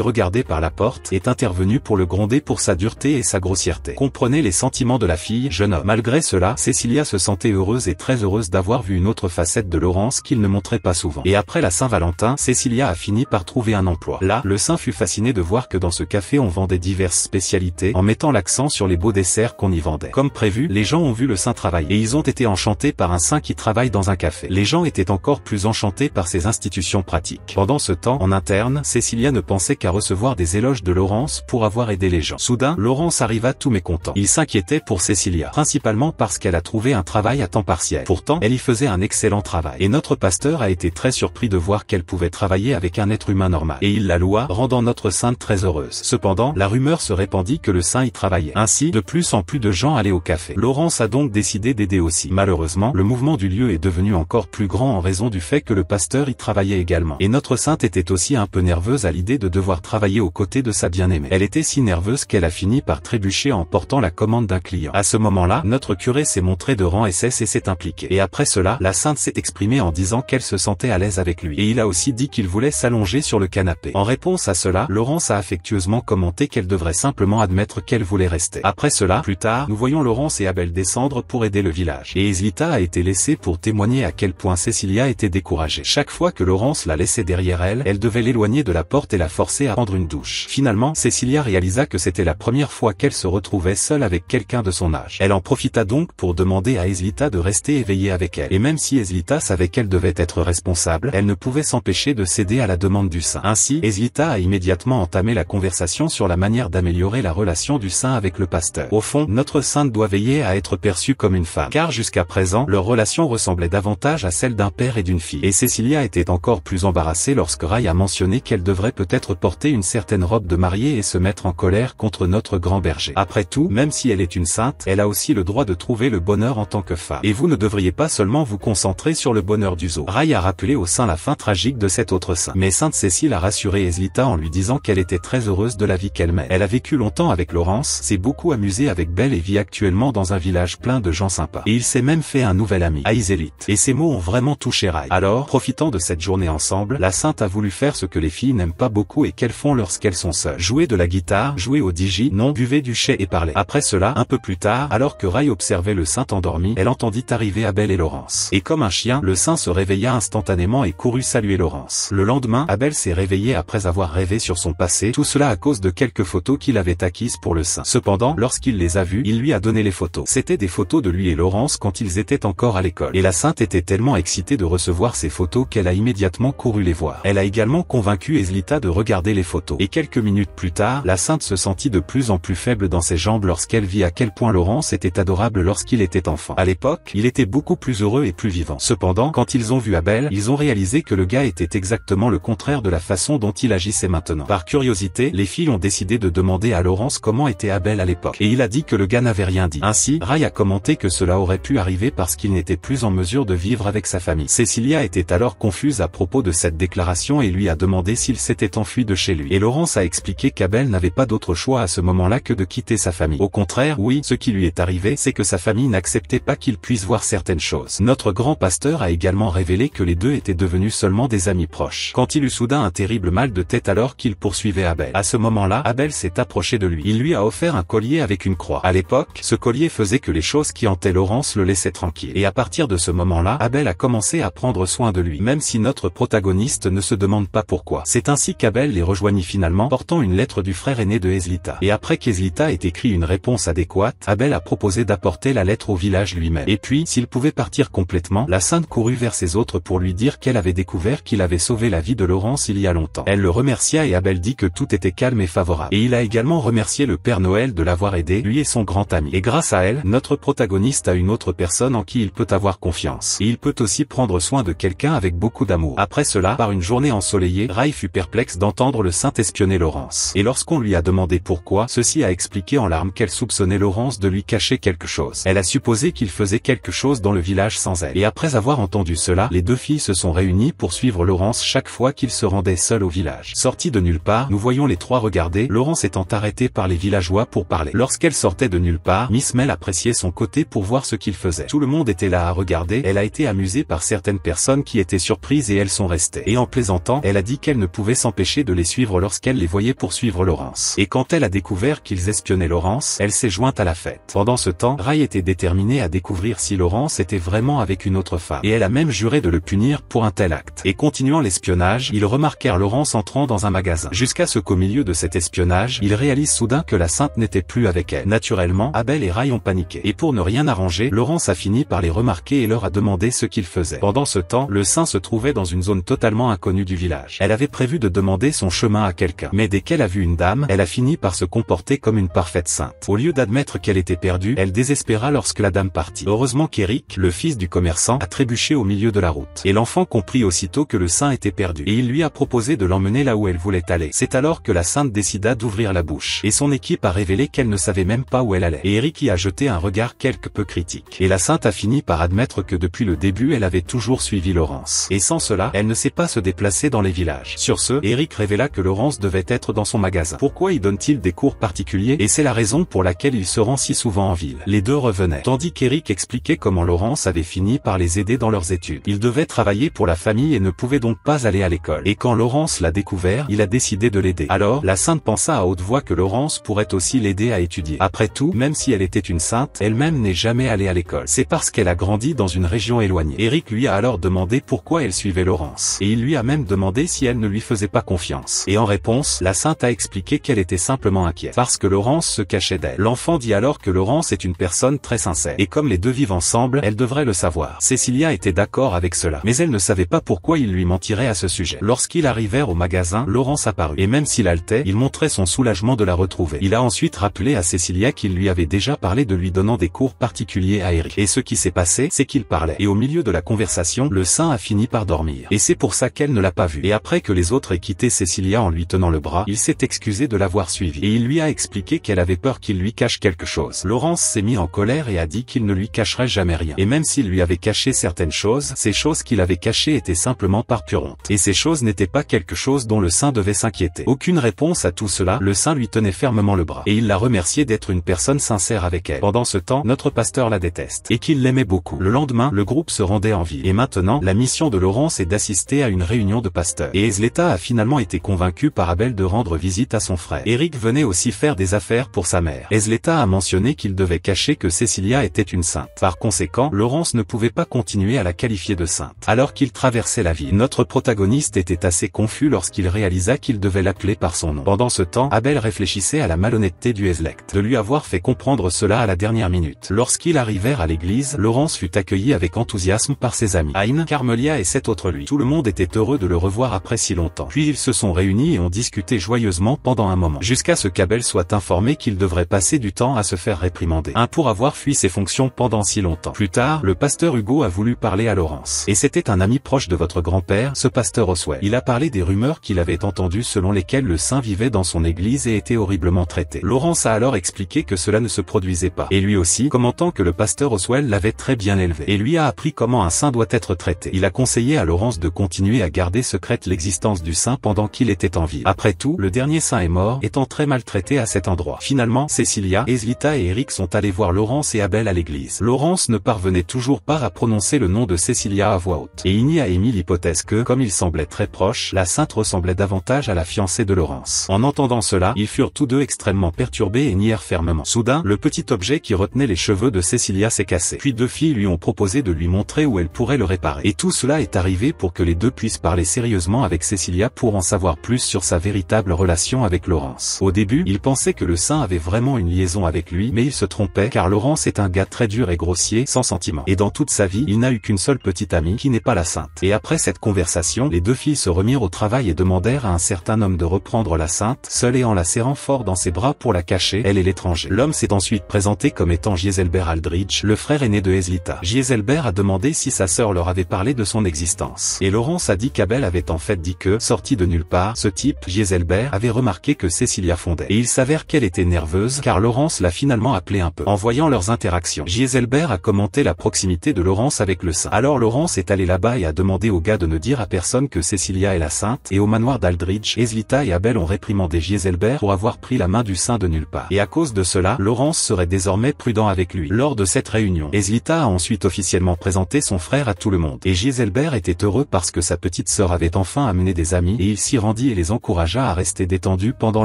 regardait par la porte, est intervenue pour le gronder pour sa dureté et sa grossièreté. Comprenez les sentiments de la fille, jeune homme. Malgré cela, Cécilia se sentait heureuse et très heureuse d'avoir vu une autre facette de Laurence qu'il ne montrait pas souvent. Et après la Saint-Valentin, Cécilia a fini par trouver un emploi. Là, le saint fut fasciné de voir que dans ce café on vendait diverses spécialités, en mettant l'accent sur les beaux desserts qu'on y vendait. Comme prévu, les gens ont vu le saint travailler, et ils ont été enchantés par un saint qui travaille dans un café. Les gens étaient encore plus enchantés par ces institutions pratiques. Pendant ce temps, en interne, Cécilia ne pensait qu'à recevoir des éloges de Laurence pour avoir aidé les gens. Soudain, Laurence arriva tout mécontent. Il s'inquiétait pour Cécilia, principalement parce qu'elle a trouvé un travail à temps partiel. Pourtant, elle y faisait un excellent travail. Et notre pasteur a été très surpris de voir qu'elle pouvait travailler avec un être humain normal. Et il la loua, rendant notre sainte très heureuse. Cependant, la rumeur se répandit que le saint y travaillait. Ainsi, de plus en plus de gens allaient au café. Laurence a donc décidé d'aider aussi. Malheureusement, le mouvement du lieu est devenu encore plus grand en raison du fait que le pasteur y travaillait également. Et notre sainte était aussi un peu nerveuse à l'idée de devoir travailler aux côtés de sa bien-aimée. Elle était si nerveuse qu'elle a fini par trébucher en portant la commande d'un client. À ce moment-là, notre curé s'est montré de rang SS et s'est impliqué. Et après cela, la sainte s'est exprimée en disant qu'elle se sentait à l'aise avec lui. Et il a aussi dit qu'il voulait s'allonger sur le canapé. En réponse à cela, Laurence a affectueusement commenté qu'elle devrait simplement admettre qu'elle voulait rester. Après cela, plus tard, nous voyons Laurence et Abel descendre pour aider le village. Et Eslita a été laissée pour témoigner à quel point Cécilia était découragée. Chaque fois que Laurence la laissait derrière elle, elle devait l'éloigner de la porte et la forcer à prendre une douche. Finalement, Cécilia réalisa que c'était la première fois qu'elle se retrouvait seule avec quelqu'un de son âge. Elle en profita donc pour demander à Eslita de rester éveillée avec elle. Et même si Eslita savait qu'elle devait être responsable, elle ne pouvait s'empêcher de céder à la demande du saint. Ainsi, Eslita a immédiatement entamé la conversation sur la manière d'améliorer la relation du saint avec le pasteur. Au fond, notre sainte doit veiller à être perçue comme une femme, car jusqu'à présent, leur relation ressemblait davantage à celle d'un père et d'une fille. Et Cécilia était encore plus embarrassée lorsque Rai a mentionné qu'elle devrait peut-être porter une certaine robe de mariée et se mettre en colère contre notre grand berger. Après tout, même si elle est une sainte, elle a aussi le droit de trouver le bonheur en tant que femme. Et vous ne devriez pas seulement vous concentrer sur le bonheur du zoo. Rai a rappelé au saint la fin tragique de cet autre saint. Mais sainte Cécile a rassuré Eslita en lui disant qu'elle était très heureuse de la vie qu'elle mène. Elle a vécu longtemps avec Laurence, s'est beaucoup amusée avec Belle et vit actuellement dans un village plein de gens sympas. Et il s'est même fait un nouvel ami, Aïzélite. Et ces mots ont vraiment touché Rai. Alors, profitant de cette journée ensemble, la sainte a voulu faire ce que les filles n'aiment pas beaucoup et qu'elles font lorsqu'elles sont seules. Jouer de la guitare, jouer au digi, non, buvez du chai et parler. Après cela, un peu plus tard, alors que Rai observait le saint endormi, elle entendit arriver Abel et Laurence. Et comme un chien, le saint se réveilla instantanément et courut saluer Laurence. Le lendemain, Abel s'est réveillé après avoir rêvé sur son passé, tout cela à cause de quelques photos qu'il avait acquises pour le saint. Cependant, lorsqu'il les a vues, il lui a donné les photos. C'était des photos de lui et Laurence quand ils étaient encore à l'école. Et la sainte était tellement excitée de recevoir ces photos qu'elle a immédiatement couru les voir. Elle a également convaincu Eslita de regarder les photos. Et quelques minutes plus tard, la sainte se sentit de plus en plus faible dans ses jambes lorsqu'elle vit à quel point Laurence était adorable lorsqu'il était enfant. À l'époque, il était beaucoup plus heureux et plus vivant. Cependant, quand ils ont vu Abel, ils ont réalisé que le gars était exactement le contraire de la façon dont il agissait maintenant. Par curiosité, les filles ont décidé de demander à Laurence comment était Abel à l'époque. Et il a dit que le gars n'avait rien dit. Ainsi, Rai a commenté que cela aurait pu arriver parce qu'il n'était plus en mesure de vivre avec sa famille. Cécilia était alors confuse à propos de cette déclaration et lui a demandé s'il s'était enfui de chez lui. Et Laurence a expliqué qu'Abel n'avait pas d'autre choix à ce moment-là que de quitter sa famille. Au contraire, oui, ce qui lui est arrivé, c'est que sa famille n'acceptait pas qu'il puisse voir certaines choses. Notre grand pasteur a également révélé que les deux étaient devenus seulement des amis proches. Quand il eut soudain un terrible mal de tête alors qu'il poursuivait Abel. À ce moment-là, Abel s'est approché de lui. Il lui a offert un collier avec une croix. À l'époque, ce collier faisait que les choses qui hantaient Laurence le laissaient tranquille. Et à partir de ce moment-là, Abel a commencé à prendre soin de lui, même si notre protagoniste ne se demande pas pourquoi. C'est ainsi qu'Abel les rejoignit finalement, portant une lettre du frère aîné de Eslita. Et après qu'Eslita ait écrit une réponse adéquate, Abel a proposé d'apporter la lettre au village lui-même. Et puis, s'il pouvait partir complètement, la sainte courut vers ses autres pour lui dire qu'elle avait découvert qu'il avait sauvé la vie de Laurence il y a longtemps. Elle le remercia et Abel dit que tout était calme et favorable. Et il a également remercié le Père Noël de l'avoir aidé, lui et son grand ami. Et grâce à elle, notre protagoniste a une autre personne en qui il peut avoir confiance. Et il peut aussi prendre soin de quelqu'un avec beaucoup d'amour. Après cela, par une journée ensoleillée, Rai fut perplexe d'entendre le saint espionner Laurence. Et lorsqu'on lui a demandé pourquoi, ceci a expliqué en larmes qu'elle soupçonnait Laurence de lui cacher quelque chose. Elle a supposé qu'il faisait quelque chose dans le village sans elle. Et après avoir entendu cela, les deux filles se sont réunies pour suivre Laurence chaque fois qu'il se rendait seul au village. Sorti de nulle part, nous voyons les trois regarder, Laurence étant arrêtée par les villageois pour parler. Lorsqu'elle sortait de nulle part, Miss Mel appréciait son côté pour voir ce qu'il faisait. Tout le monde était là à regarder, elle a été amusée par certaines personnes qui été surprises et elles sont restées. Et en plaisantant, elle a dit qu'elle ne pouvait s'empêcher de les suivre lorsqu'elle les voyait poursuivre Laurence. Et quand elle a découvert qu'ils espionnaient Laurence, elle s'est jointe à la fête. Pendant ce temps, Ray était déterminée à découvrir si Laurence était vraiment avec une autre femme. Et elle a même juré de le punir pour un tel acte. Et continuant l'espionnage, ils remarquèrent Laurence entrant dans un magasin. Jusqu'à ce qu'au milieu de cet espionnage, ils réalisent soudain que la sainte n'était plus avec elle. Naturellement, Abel et Ray ont paniqué. Et pour ne rien arranger, Laurence a fini par les remarquer et leur a demandé ce qu'ils faisaient. Pendant ce temps, le saint se trouvait dans une zone totalement inconnue du village. Elle avait prévu de demander son chemin à quelqu'un. Mais dès qu'elle a vu une dame, elle a fini par se comporter comme une parfaite sainte. Au lieu d'admettre qu'elle était perdue, elle désespéra lorsque la dame partit. Heureusement qu'Eric, le fils du commerçant, a trébuché au milieu de la route. Et l'enfant comprit aussitôt que le saint était perdu. Et il lui a proposé de l'emmener là où elle voulait aller. C'est alors que la sainte décida d'ouvrir la bouche. Et son équipe a révélé qu'elle ne savait même pas où elle allait. Et Eric y a jeté un regard quelque peu critique. Et la sainte a fini par admettre que depuis le début elle avait toujours suivi Laurence. Et sans cela, elle ne sait pas se déplacer dans les villages. Sur ce, Eric révéla que Laurence devait être dans son magasin. Pourquoi y donne-t-il des cours particuliers? Et c'est la raison pour laquelle il se rend si souvent en ville. Les deux revenaient. Tandis qu'Eric expliquait comment Laurence avait fini par les aider dans leurs études. Il devait travailler pour la famille et ne pouvait donc pas aller à l'école. Et quand Laurence l'a découvert, il a décidé de l'aider. Alors, la sainte pensa à haute voix que Laurence pourrait aussi l'aider à étudier. Après tout, même si elle était une sainte, elle-même n'est jamais allée à l'école. C'est parce qu'elle a grandi dans une région éloignée. Eric lui a alors demandé pourquoi elle suivait Laurence. Et il lui a même demandé si elle ne lui faisait pas confiance. Et en réponse, la sainte a expliqué qu'elle était simplement inquiète. Parce que Laurence se cachait d'elle. L'enfant dit alors que Laurence est une personne très sincère. Et comme les deux vivent ensemble, elle devrait le savoir. Cécilia était d'accord avec cela. Mais elle ne savait pas pourquoi il lui mentirait à ce sujet. Lorsqu'ils arrivèrent au magasin, Laurence apparut. Et même s'il haletait, il montrait son soulagement de la retrouver. Il a ensuite rappelé à Cécilia qu'il lui avait déjà parlé de lui donnant des cours particuliers à Eric. Et ce qui s'est passé, c'est qu'il parlait. Et au milieu de la conversation, le saint a fini par dormir. Et c'est pour ça qu'elle ne l'a pas vu. Et après que les autres aient quitté Cécilia en lui tenant le bras, il s'est excusé de l'avoir suivi. Et il lui a expliqué qu'elle avait peur qu'il lui cache quelque chose. Laurence s'est mis en colère et a dit qu'il ne lui cacherait jamais rien. Et même s'il lui avait caché certaines choses, ces choses qu'il avait cachées étaient simplement par pure honte. Et ces choses n'étaient pas quelque chose dont le saint devait s'inquiéter. Aucune réponse à tout cela, le saint lui tenait fermement le bras. Et il l'a remercié d'être une personne sincère avec elle. Pendant ce temps, notre pasteur la déteste. Et qu'il l'aimait beaucoup. Le lendemain, le groupe se rendait en ville. Et maintenant, la mission de Laurence est d'assister à une réunion de pasteurs. Et Ezleta a finalement été convaincu par Abel de rendre visite à son frère. Eric venait aussi faire des affaires pour sa mère. Ezleta a mentionné qu'il devait cacher que Cécilia était une sainte. Par conséquent, Laurence ne pouvait pas continuer à la qualifier de sainte. Alors qu'il traversait la ville, notre protagoniste était assez confus lorsqu'il réalisa qu'il devait l'appeler par son nom. Pendant ce temps, Abel réfléchissait à la malhonnêteté du Ezlect de lui avoir fait comprendre cela à la dernière minute. Lorsqu'ils arrivèrent à l'église, Laurence fut accueillie avec enthousiasme par ses amis. Aïn, Carmelia et 7 autres lui. Tout le monde était heureux de le revoir après si longtemps. Puis ils se sont réunis et ont discuté joyeusement pendant un moment. Jusqu'à ce qu'Abel soit informé qu'il devrait passer du temps à se faire réprimander. Pour avoir fui ses fonctions pendant si longtemps. Plus tard, le pasteur Hugo a voulu parler à Laurence. Et c'était un ami proche de votre grand-père, ce pasteur Oswell. Il a parlé des rumeurs qu'il avait entendues selon lesquelles le saint vivait dans son église et était horriblement traité. Laurence a alors expliqué que cela ne se produisait pas. Et lui aussi, commentant que le pasteur Oswell l'avait très bien élevé. Et lui a appris comment un saint doit être traité. Il a conseillé à Laurence de continuer à garder secrète l'existence du saint pendant qu'il était en vie. Après tout, le dernier saint est mort, étant très maltraité à cet endroit. Finalement, Cécilia, Ezlita et Eric sont allés voir Laurence et Abel à l'église. Laurence ne parvenait toujours pas à prononcer le nom de Cécilia à voix haute. Et Igny a émis l'hypothèse que, comme ils semblaient très proches, la sainte ressemblait davantage à la fiancée de Laurence. En entendant cela, ils furent tous deux extrêmement perturbés et nièrent fermement. Soudain, le petit objet qui retenait les cheveux de Cécilia s'est cassé. Puis deux filles lui ont proposé de lui montrer où elle pourrait le réparer. Et tout cela est arrivé pour que les deux puissent parler sérieusement avec Cécilia pour en savoir plus sur sa véritable relation avec Laurence. Au début, il pensait que le saint avait vraiment une liaison avec lui, mais il se trompait car Laurence est un gars très dur et grossier, sans sentiment. Et dans toute sa vie, il n'a eu qu'une seule petite amie qui n'est pas la sainte. Et après cette conversation, les deux filles se remirent au travail et demandèrent à un certain homme de reprendre la sainte, seule et en la serrant fort dans ses bras pour la cacher, elle et l'étranger. L'homme s'est ensuite présenté comme étant Giselbert Aldridge, le frère aîné de Ezlita. Giselbert a demandé si sa sœur leur avait parlé de son existence. Et Laurence a dit qu'Abel avait en fait dit que, sorti de nulle part, ce type, Giselbert, avait remarqué que Cécilia fondait. Et il s'avère qu'elle était nerveuse car Laurence l'a finalement appelée un peu. En voyant leurs interactions, Giselbert a commenté la proximité de Laurence avec le saint. Alors Laurence est allée là-bas et a demandé au gars de ne dire à personne que Cécilia est la sainte, et au manoir d'Aldridge, Ezlita et Abel ont réprimandé Giselbert pour avoir pris la main du saint de nulle part. Et à cause de cela, Laurence serait désormais prudent avec lui. Lors de cette réunion, Ezlita a ensuite officiellement présenté son frère à tout le monde. Et Gieselbert était heureux parce que sa petite sœur avait enfin amené des amis et il s'y rendit et les encouragea à rester détendus pendant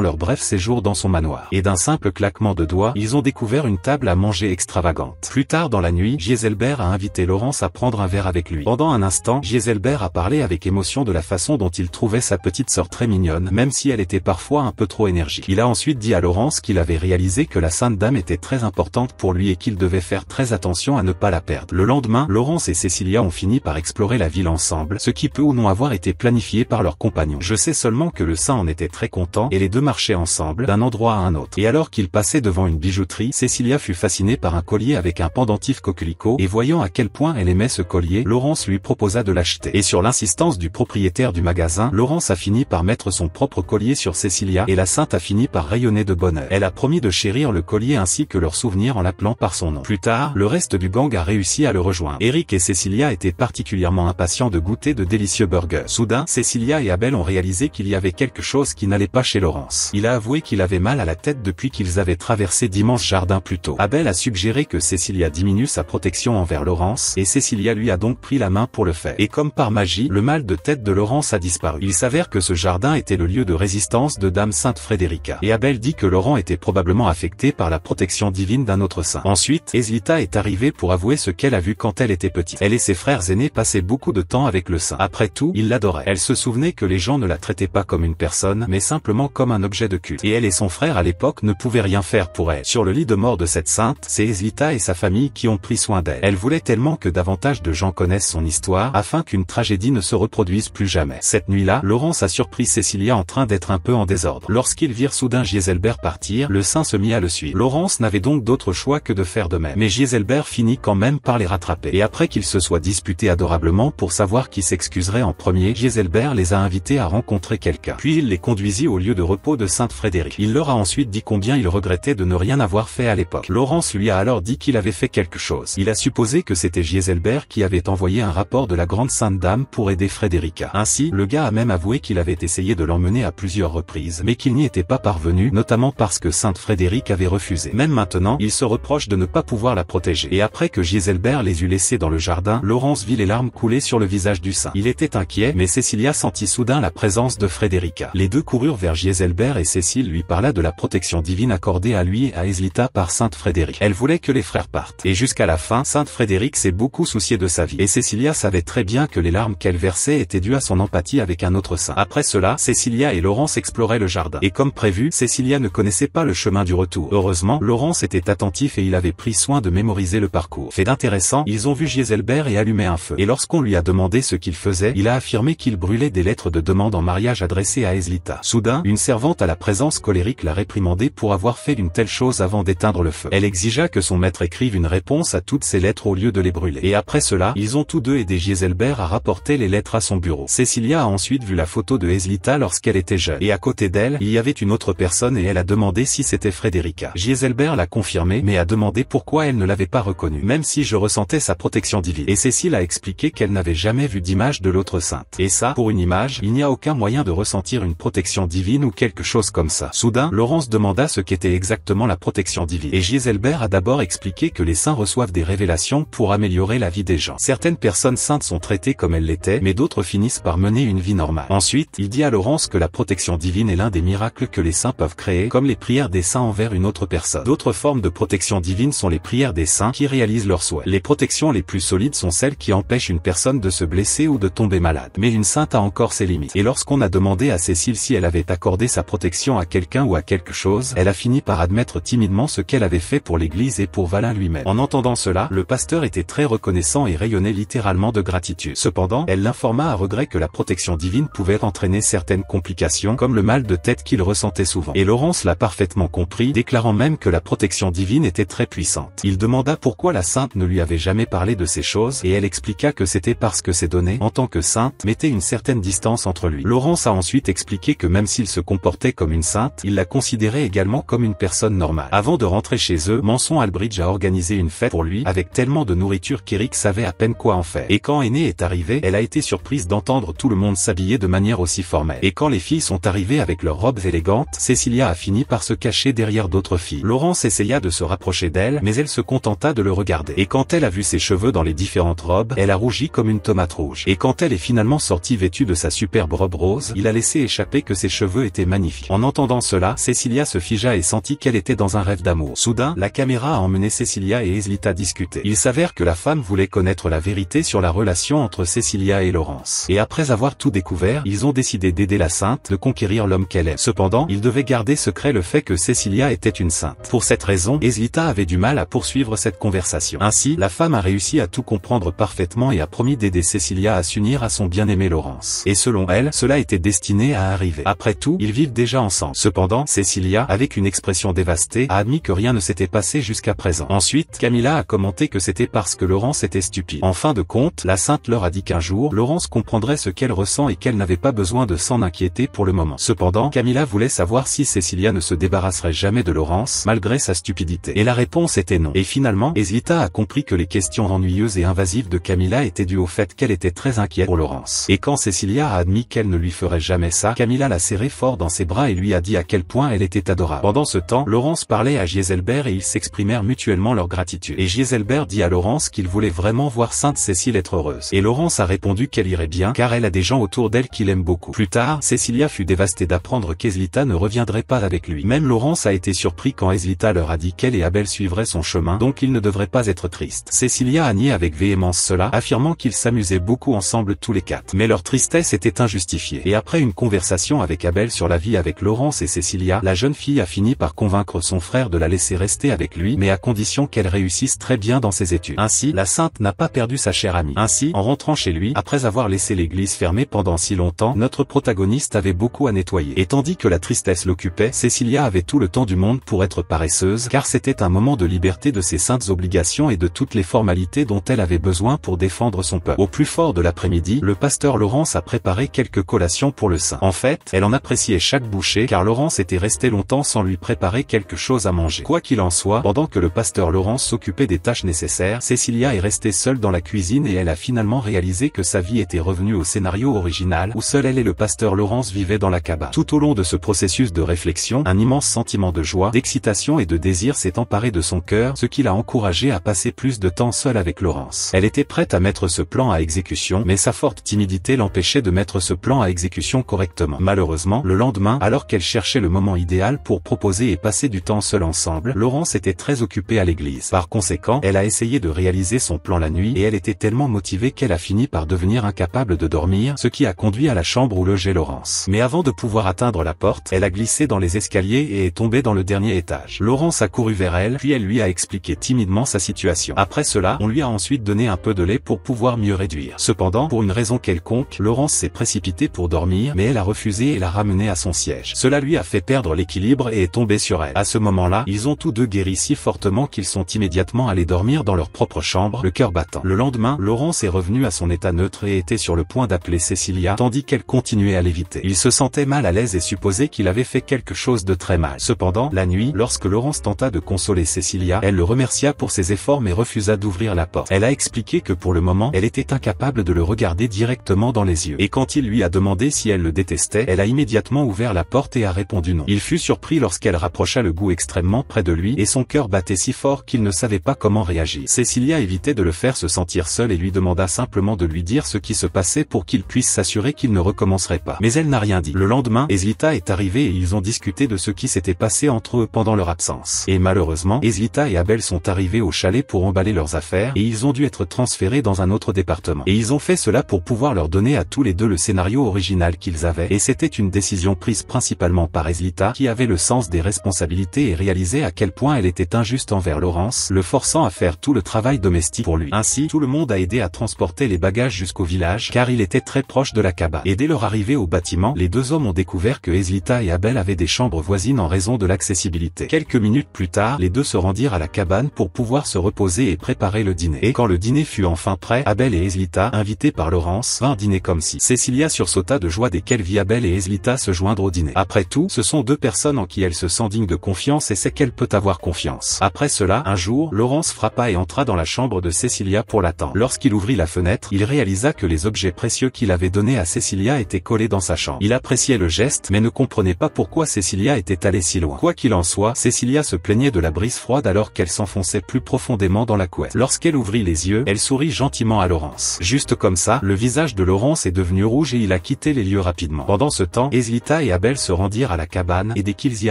leur bref séjour dans son manoir. Et d'un simple claquement de doigts, ils ont découvert une table à manger extravagante. Plus tard dans la nuit, Gieselbert a invité Laurence à prendre un verre avec lui. Pendant un instant, Gieselbert a parlé avec émotion de la façon dont il trouvait sa petite sœur très mignonne, même si elle était parfois un peu trop énergique. Il a ensuite dit à Laurence qu'il avait réalisé que la Sainte Dame était très importante pour lui et qu'il devait faire très attention à ne pas la perdre. Le lendemain, Laurence et Cécilia ont fini par explorer la ville ensemble, ce qui peut ou non avoir été planifié par leurs compagnons. Je sais seulement que le saint en était très content et les deux marchaient ensemble d'un endroit à un autre. Et alors qu'ils passaient devant une bijouterie, Cécilia fut fascinée par un collier avec un pendentif coquelicot et voyant à quel point elle aimait ce collier, Laurence lui proposa de l'acheter. Et sur l'insistance du propriétaire du magasin, Laurence a fini par mettre son propre collier sur Cécilia et la sainte a fini par rayonner de bonheur. Elle a promis de chérir le collier ainsi que leur souvenir en l'appelant par son nom. Plus tard, le reste du gang a réussi à le rejoindre. Eric et Cécilia étaient particulièrement impatients de goûter de délicieux burgers. Soudain, Cécilia et Abel ont réalisé qu'il y avait quelque chose qui n'allait pas chez Laurence. Il a avoué qu'il avait mal à la tête depuis qu'ils avaient traversé d'immenses jardins plus tôt. Abel a suggéré que Cécilia diminue sa protection envers Laurence et Cécilia lui a donc pris la main pour le faire. Et comme par magie, le mal de tête de Laurence a disparu. Il s'avère que ce jardin était le lieu de résistance de Dame Sainte Frédérica. Et Abel dit que Laurent était probablement affecté par la protection divine d'un autre saint. Ensuite, Eslita est arrivée pour avouer ce qu'elle a vu quand elle était petite. Elle et ses frères aînés passaient beaucoup de temps avec le saint. Après tout, ils l'adoraient. Elle se souvenait que les gens ne la traitaient pas comme une personne, mais simplement comme un objet de culte. Et elle et son frère à l'époque ne pouvaient rien faire pour elle. Sur le lit de mort de cette sainte, c'est Eslita et sa famille qui ont pris soin d'elle. Elle voulait tellement que davantage de gens connaissent son histoire, afin qu'une tragédie ne se reproduise plus jamais. Cette nuit-là, Laurence a surpris Cécilia en train d'être un peu en désordre. Lorsqu'ils virent soudain Gieselbert partir, le saint se mit à le suivre. Laurence n'avait donc d'autre choix que de faire de même. Mais Gieselbert finit quand même par les rattraper. Et après qu'ils se soient disputés adorablement pour savoir qui s'excuserait en premier, Gieselbert les a invités à rencontrer quelqu'un. Puis il les conduisit au lieu de repos de Sainte Frédérique. Il leur a ensuite dit combien il regrettait de ne rien avoir fait à l'époque. Laurence lui a alors dit qu'il avait fait quelque chose. Il a supposé que c'était Gieselbert qui avait envoyé un rapport de la grande Sainte Dame pour aider Frédérica. Ainsi, le gars a même avoué qu'il avait essayé de l'emmener à plusieurs reprises, mais qu'il n'y était pas parvenu, notamment parce que Sainte Frédérique avait refusé. Même maintenant, il se reproche de ne pas pouvoir la protéger. Et après que Gieselbert les eut laissés dans le jardin, Laurence vit les larmes couler sur le visage du saint. Il était inquiet, mais Cécilia sentit soudain la présence de Frédérica. Les deux coururent vers Gieselbert et Cécile lui parla de la protection divine accordée à lui et à Eslita par Sainte Frédérique. Elle voulait que les frères partent. Et jusqu'à la fin, Sainte Frédérique s'est beaucoup souciée de sa vie. Et Cécilia savait très bien que les larmes qu'elle versait étaient dues à son empathie avec un autre saint. Après cela, Cécilia et Laurence exploraient le jardin. Et comme prévu, Cécilia ne connaissait pas le chemin du retour. Heureusement, Laurence était attentif et il avait pris soin de mémoriser le parcours. Fait d'intéressant, ils ont vu Gieselbert et allumé un feu. Et lorsqu'on lui a demandé ce qu'il faisait, il a affirmé qu'il brûlait des lettres de demande en mariage adressées à Eslita. Soudain, une servante à la présence colérique l'a réprimandé pour avoir fait une telle chose avant d'éteindre le feu. Elle exigea que son maître écrive une réponse à toutes ces lettres au lieu de les brûler. Et après cela, ils ont tous deux aidé Gieselbert à rapporter les lettres à son bureau. Cécilia a ensuite vu la photo de Eslita lorsqu'elle était jeune. Et à côté d'elle, il y avait une autre personne et elle a demandé si c'était Frédérica. Gieselbert l'a confirmé mais a demandé pourquoi elle ne l'avait pas reconnue, même si je ressentais sa protection divine. Et Cécile a expliqué qu'elle n'avait jamais vu d'image de l'autre sainte. Et ça, pour une image, il n'y a aucun moyen de ressentir une protection divine ou quelque chose comme ça. Soudain, Laurence demanda ce qu'était exactement la protection divine. Et Gieselbert a d'abord expliqué que les saints reçoivent des révélations pour améliorer la vie des gens. Certaines personnes saintes sont traitées comme elles l'étaient, mais d'autres finissent par mener une vie normale. Ensuite, il dit à Laurence que la protection divine est l'un des miracles que les saints peuvent créer, comme les prières des saints envers une autre personne. D'autres formes de protection divine sont les prières des saints qui réalisent leurs souhaits. Les protections les plus solides sont celles qui empêchent une personne de se blesser ou de tomber malade. Mais une sainte a encore ses limites. Et lorsqu'on a demandé à Cécile si elle avait accordé sa protection à quelqu'un ou à quelque chose, elle a fini par admettre timidement ce qu'elle avait fait pour l'église et pour Valin lui-même. En entendant cela, le pasteur était très reconnaissant et rayonnait littéralement de gratitude. Cependant, elle l'informa à regret que la protection divine pouvait entraîner certaines complications comme le mal de tête qu'il ressentait souvent. Et Laurence l'a parfaitement compris, déclarant même que la protection divine était très puissante. Il demanda pourquoi la sainte ne lui avait jamais parlé de ces choses et elle expliqua que c'était parce que ces données, en tant que sainte, mettaient une certaine distance entre lui. Laurence a ensuite expliqué que même s'il se comportait comme une sainte, il la considérait également comme une personne normale. Avant de rentrer chez eux, Manson Albridge a organisé une fête pour lui avec tellement de nourriture qu'Eric savait à peine quoi en faire. Et quand Aînée est arrivée, elle a été surprise d'entendre tout le monde s'habiller de manière aussi formelle. Et quand les filles sont arrivées avec leurs robes élégantes, Cécilia a fini par se cacher derrière d'autres filles. Laurence essaya de se rapprocher d'elle, mais elle se contenta de le regarder. Et quand elle a vu ses cheveux dans les différentes robes, elle a rougi rougi comme une tomate rouge. Et quand elle est finalement sortie vêtue de sa superbe robe rose, il a laissé échapper que ses cheveux étaient magnifiques. En entendant cela, Cecilia se figea et sentit qu'elle était dans un rêve d'amour. Soudain, la caméra a emmené Cecilia et Eslita discuter. Il s'avère que la femme voulait connaître la vérité sur la relation entre Cecilia et Laurence. Et après avoir tout découvert, ils ont décidé d'aider la sainte de conquérir l'homme qu'elle aime. Cependant, ils devaient garder secret le fait que Cecilia était une sainte. Pour cette raison, Eslita avait du mal à poursuivre cette conversation. Ainsi, la femme a réussi à tout comprendre parfaitement et a promis d'aider Cecilia à s'unir à son bien-aimé Laurence. Et selon elle, cela était destiné à arriver. Après tout, ils vivent déjà ensemble. Cependant, Cecilia, avec une expression dévastée, a admis que rien ne s'était passé jusqu'à présent. Ensuite, Camilla a commenté que c'était parce que Laurence était stupide. En fin de compte, la sainte leur a dit qu'un jour, Laurence comprendrait ce qu'elle ressent et qu'elle n'avait pas besoin de s'en inquiéter pour le moment. Cependant, Camilla voulait savoir si Cecilia ne se débarrasserait jamais de Laurence, malgré sa stupidité. Et la réponse était non. Et finalement, Eslita a compris que les questions ennuyeuses et invasives de Camilla étaient dues au fait qu'elle était très inquiète pour Laurence. Et quand Cecilia a admis qu'elle ne lui ferait jamais ça, Camilla l'a serré fort dans ses bras et lui a dit à quel point elle était adorable. Pendant ce temps, Laurence parlait à Giselbert et ils s'exprimèrent mutuellement leur gratitude. Et Giselbert dit à Laurence qu'il voulait vraiment voir Sainte Cécile être heureuse. Et Laurence a répondu qu'elle irait bien car elle a des gens autour d'elle qui l'aiment beaucoup. Plus tard, Cecilia fut dévastée d'apprendre qu'Eslita ne reviendrait pas avec lui. Même Laurence a été surpris quand Eslita leur a dit qu'elle et Abel suivraient son chemin, donc ils ne devraient pas être tristes. Cecilia a nié avec véhémence cela, affirmant qu'ils s'amusaient beaucoup ensemble tous les quatre. Mais leur tristesse était injustifiée. Et après une conversation avec Abel sur la vie avec Laurence et Cecilia, la jeune fille a fini par convaincre son frère de la laisser rester avec lui, mais à condition qu'elle réussisse très bien dans ses études. Ainsi, la sainte n'a pas perdu sa chère amie. Ainsi, en rentrant chez lui, après avoir laissé l'église fermée pendant si longtemps, notre protagoniste avait beaucoup à nettoyer. Et tandis que la tristesse l'occupait, Cecilia avait tout le temps du monde pour être paresseuse, car c'était un moment de liberté de ses saintes obligations et de toutes les formalités dont elle avait besoin pour défendre son peuple. Au plus fort de l'après-midi, le pasteur Laurence a préparé quelques collations pour le saint. En fait, elle en appréciait chaque bouchée car Laurence était resté longtemps sans lui préparer quelque chose à manger. Quoi qu'il en soit, pendant que le pasteur Laurence s'occupait des tâches nécessaires, Cecilia est restée seule dans la cuisine et elle a finalement réalisé que sa vie était revenue au scénario original où seule elle et le pasteur Laurence vivaient dans la cabane. Tout au long de ce processus de réflexion, un immense sentiment de joie, d'excitation et de désir s'est emparé de son cœur, ce qui l'a encouragée à passer plus de temps seule avec Laurence. Elle était prête à mettre ce plan à exécution, mais sa forte timidité l'empêchait de mettre ce plan à exécution correctement. Malheureusement, le lendemain, alors qu'elle cherchait le moment idéal pour proposer et passer du temps seul ensemble, Laurence était très occupée à l'église. Par conséquent, elle a essayé de réaliser son plan la nuit et elle était tellement motivée qu'elle a fini par devenir incapable de dormir, ce qui a conduit à la chambre où logeait Laurence. Mais avant de pouvoir atteindre la porte, elle a glissé dans les escaliers et est tombée dans le dernier étage. Laurence a couru vers elle, puis elle lui a expliqué timidement sa situation. Après cela, on lui a ensuite donné un peu de lait pour pouvoir mieux réduire. Cependant, pour une raison quelconque, Laurence s'est précipitée pour dormir, mais elle a refusé et l'a ramenée à son siège. Cela lui a fait perdre l'équilibre et est tombé sur elle. À ce moment-là, ils ont tous deux guéri si fortement qu'ils sont immédiatement allés dormir dans leur propre chambre, le cœur battant. Le lendemain, Laurence est revenue à son état neutre et était sur le point d'appeler Cecilia, tandis qu'elle continuait à l'éviter. Il se sentait mal à l'aise et supposait qu'il avait fait quelque chose de très mal. Cependant, la nuit, lorsque Laurence tenta de consoler Cecilia, elle le remercia pour ses efforts mais refusa d'ouvrir la porte. Elle a expliqué que pour le moment, elle était incapable de le regarder directement dans les yeux. Et quand il lui a demandé si elle le détestait, elle a immédiatement ouvert la porte et a répondu non. Il fut surpris lorsqu'elle rapprocha le goût extrêmement près de lui et son cœur battait si fort qu'il ne savait pas comment réagir. Cecilia évitait de le faire se sentir seul et lui demanda simplement de lui dire ce qui se passait pour qu'il puisse s'assurer qu'il ne recommencerait pas. Mais elle n'a rien dit. Le lendemain, Eslita est arrivée et ils ont discuté de ce qui s'était passé entre eux pendant leur absence. Et malheureusement, Eslita et Abel sont arrivés au chalet pour emballer leurs affaires et ils ont dû être transférés dans un autre département. Et ils ont fait cela pour pouvoir leur donner à tous les deux le scénario original qu'ils avaient et c'était une décision prise principalement par Eslita qui avait le sens des responsabilités et réalisait à quel point elle était injuste envers Laurence, le forçant à faire tout le travail domestique pour lui. Ainsi, tout le monde a aidé à transporter les bagages jusqu'au village car il était très proche de la cabane. Et dès leur arrivée au bâtiment, les deux hommes ont découvert que Eslita et Abel avaient des chambres voisines en raison de l'accessibilité. Quelques minutes plus tard, les deux se rendirent à la cabane pour pouvoir se reposer et préparer le dîner. Et quand le dîner fut enfin prêt, Abel et Eslita, invités par Laurence, vinrent dîner comme si. Cecilia sursauta de joie dès qu'elle vit Abel et Eslita se joindre au dîner. Après tout, ce sont deux personnes en qui elle se sent digne de confiance et sait qu'elle peut avoir confiance. Après cela, un jour, Laurence frappa et entra dans la chambre de Cecilia pour l'attendre. Lorsqu'il ouvrit la fenêtre, il réalisa que les objets précieux qu'il avait donnés à Cecilia étaient collés dans sa chambre. Il appréciait le geste mais ne comprenait pas pourquoi Cecilia était allée si loin. Quoi qu'il en soit, Cecilia se plaignait de la brise froide alors qu'elle s'enfonçait plus profondément dans la couette. Lorsqu'elle ouvrit les yeux, elle sourit gentiment compliment à Laurence. Juste comme ça, le visage de Laurence est devenu rouge et il a quitté les lieux rapidement. Pendant ce temps, Eslita et Abel se rendirent à la cabane et dès qu'ils y